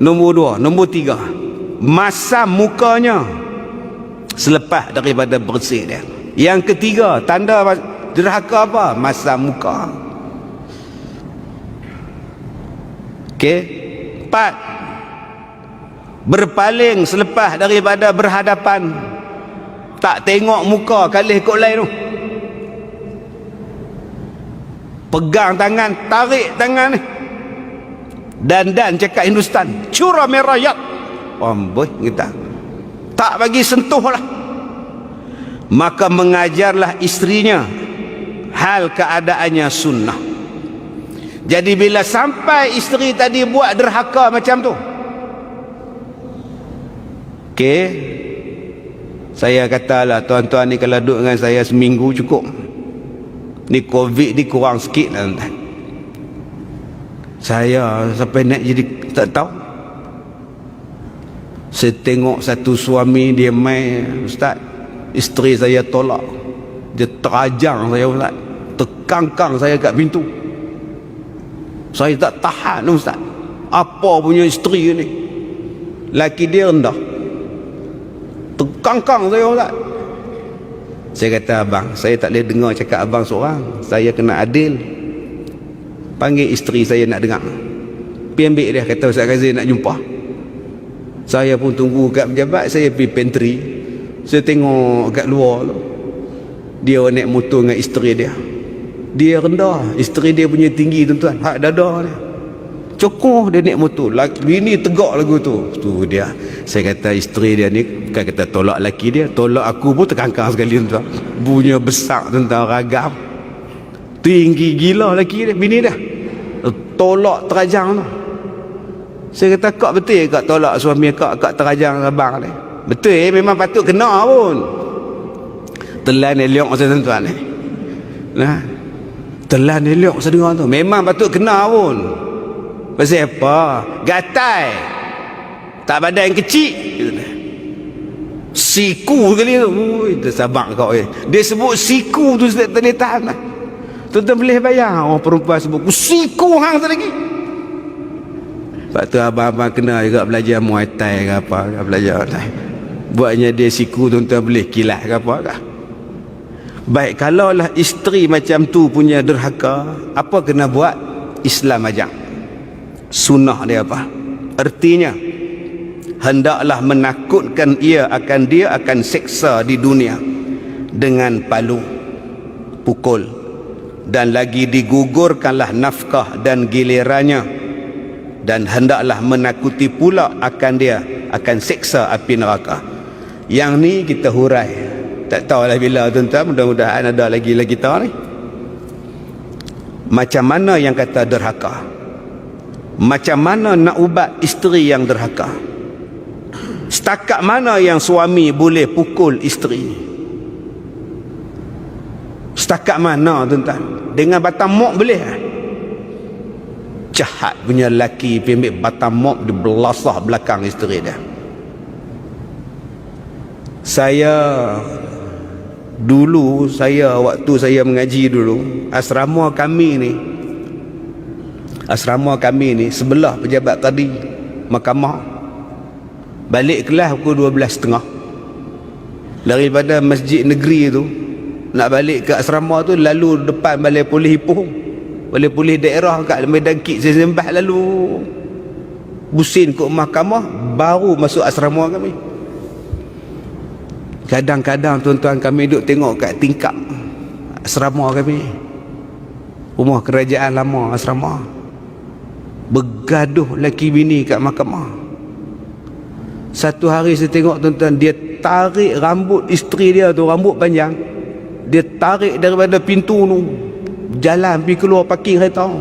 Nombor 2. Nombor 3, masam mukanya selepas daripada bersih dia. Yang ketiga, tanda derhaka apa? Masam muka. Okey. 4, berpaling selepas daripada berhadapan, tak tengok muka kalih kok lain tu, pegang tangan, tarik tangan ni, dan cakap Hindustan, cura merayat, amboi kita tak bagi sentuh lah. Maka mengajarlah isterinya hal keadaannya sunnah. Jadi bila sampai isteri tadi buat derhaka macam tu, okey, saya katalah, tuan-tuan ni kalau duduk dengan saya seminggu cukup. Ni COVID ni kurang sikit lah tuan. Saya sampai nak jadi tak tahu. Saya tengok satu suami dia main, ustaz, isteri saya tolak, dia terajang saya, ustaz, terkangkang saya kat pintu. Saya tak tahan, ustaz, apa punya isteri ni, laki dia rendah, terkangkang saya, ustaz. Saya kata, abang, saya tak boleh dengar cakap abang seorang, saya kena adil. Panggil isteri saya nak dengar. Pergi ambil dia, kata Ustaz Kazim nak jumpa. Saya pun tunggu kat pejabat. Saya pergi pantry, saya tengok kat luar tu, dia naik motor dengan isteri dia. Dia rendah, isteri dia punya tinggi, tuan-tuan, hak dada dia. Cokoh dia naik motor, bini tegak lagu tu. Tu dia. Saya kata isteri dia ni bukan kata tolak laki dia, tolak aku pun terkangkang sekali, tuan-tuan. Bunyi besar, tuan-tuan, ragam. Tinggi gila laki dia, bini dia. Tolak terajang tu. Saya kata, kak betul kak tolak suami kak terajang abang ni? Betul, memang patut kena pun. Telan elok saya, tuan-tuan ni. Nah, telan elok saya dengar tu, memang patut kena pun. Pasal apa? Gatai, tak badan kecil, siku sekali tu. Ui, tersabak kau. Dia sebut siku tu, tak boleh tahan lah. Tuan-tuan boleh bayang orang perempuan sebut siku hang tu lagi. Sebab tu abang-abang kena juga belajar Muay Thai ke apa ke, belajar Thai. Buatnya dia siku, tuan-tuan boleh kilat ke apa ke. Baik, kalaulah isteri macam tu punya derhaka, apa kena buat? Islam ajak. Sunnah dia apa? Artinya hendaklah menakutkan dia akan seksa di dunia dengan palu, pukul, dan lagi digugurkanlah nafkah dan gilirannya, dan hendaklah menakuti pula akan seksa api neraka. Yang ni kita hurai, tak tahulah bila, tuan-tuan, mudah-mudahan ada lagi kita ni. Macam mana yang kata derhaka? Macam mana nak ubat isteri yang derhaka? Setakat mana yang suami boleh pukul isteri? Setakat mana, tuan-tuan? Dengan batang mop boleh? Jahat punya lelaki pergi ambil batang mop, dia belasah belakang isteri dia. Waktu saya mengaji dulu, asrama kami ni sebelah pejabat tadi mahkamah. Balik kelas pukul 12.30. Daripada masjid negeri tu nak balik ke asrama tu, lalu depan balai polis Ipoh, balai polis daerah kat Medan Kit Sembah, lalu busin ke mahkamah, baru masuk asrama kami. Kadang-kadang, tuan-tuan, kami duduk tengok kat tingkap asrama kami, rumah kerajaan lama asrama, bergaduh laki bini kat mahkamah. Satu hari saya tengok, tuan-tuan, dia tarik rambut isteri dia tu, rambut panjang, dia tarik daripada pintu tu, jalan pergi keluar parking kereta.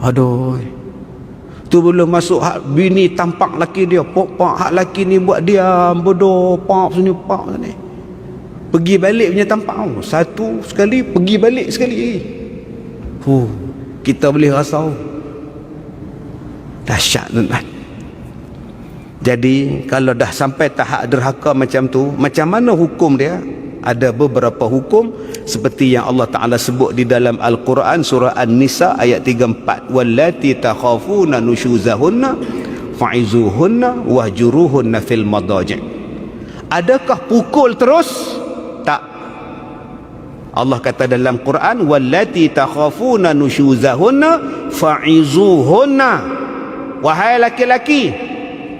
Aduh, tu belum masuk hak bini tampak laki dia, pak hak laki ni buat diam, bodoh, pak sini, pak sini. Pergi balik punya tampak, satu sekali, pergi balik sekali. Kita boleh rasa dahsyat, tuan-tuan. Jadi kalau dah sampai tahap derhaka macam tu, macam mana hukum dia? Ada beberapa hukum seperti yang Allah Ta'ala sebut di dalam Al-Quran surah An-Nisa ayat 34, wallati takhafuna nusyuzahunna fa'izuhunna wahjuruhunna fil madaji'. Adakah pukul terus? Tak. Allah kata dalam Quran, wallati takhafuna nusyuzahunna fa'izuhunna. Wahai laki-laki,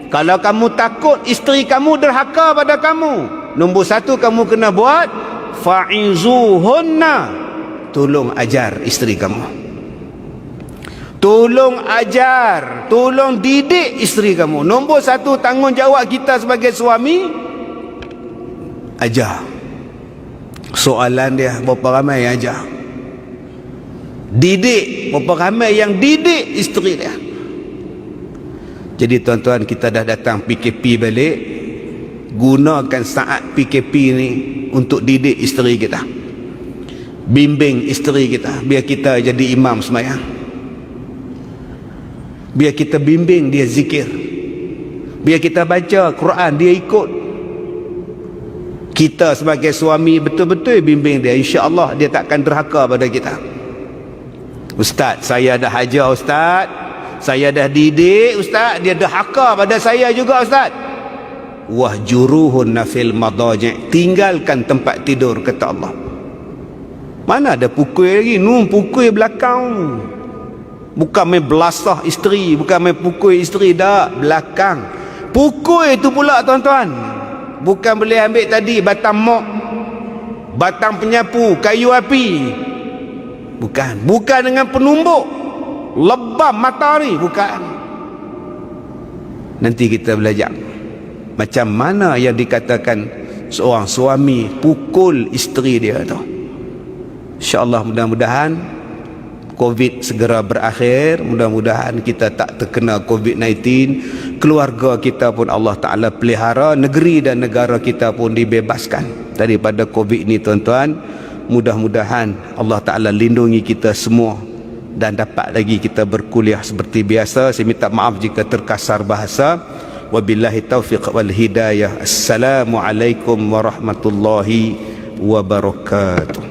kalau kamu takut isteri kamu derhaka pada kamu, nombor satu kamu kena buat fa'izuhunna, tolong ajar isteri kamu, tolong ajar, tolong didik isteri kamu. Nombor satu tanggungjawab kita sebagai suami, ajar. Soalan dia, berapa ramai yang ajar? Didik, berapa ramai yang didik isteri dia? Jadi tuan-tuan, kita dah datang PKP balik, gunakan saat PKP ni untuk didik isteri kita, bimbing isteri kita, biar kita jadi imam sembahyang, biar kita bimbing dia zikir, biar kita baca Quran dia ikut. Kita sebagai suami betul-betul bimbing dia, insya-Allah dia takkan derhaka pada kita. Ustaz, saya dah ajar ustaz, saya dah didik ustaz, dia derhaka pada saya juga ustaz. Wahjuruhunna fil madaji', tinggalkan tempat tidur, kata Allah. Mana ada pukul lagi? Pukul belakang. Bukan main belasah isteri, bukan main pukul isteri, dah belakang. Pukul itu pula tuan-tuan, bukan boleh ambil tadi batang mop, batang penyapu, kayu api. Bukan dengan penumbuk, lebam matahari, bukan. Nanti kita belajar macam mana yang dikatakan seorang suami pukul isteri dia tu. InsyaAllah mudah-mudahan COVID segera berakhir, mudah-mudahan kita tak terkena COVID-19, keluarga kita pun Allah Ta'ala pelihara, negeri dan negara kita pun dibebaskan daripada COVID ni tuan-tuan. Mudah-mudahan Allah Ta'ala lindungi kita semua dan dapat lagi kita berkuliah seperti biasa. Saya minta maaf jika terkasar bahasa. Wabillahi taufiq wal hidayah. Assalamualaikum warahmatullahi wabarakatuh.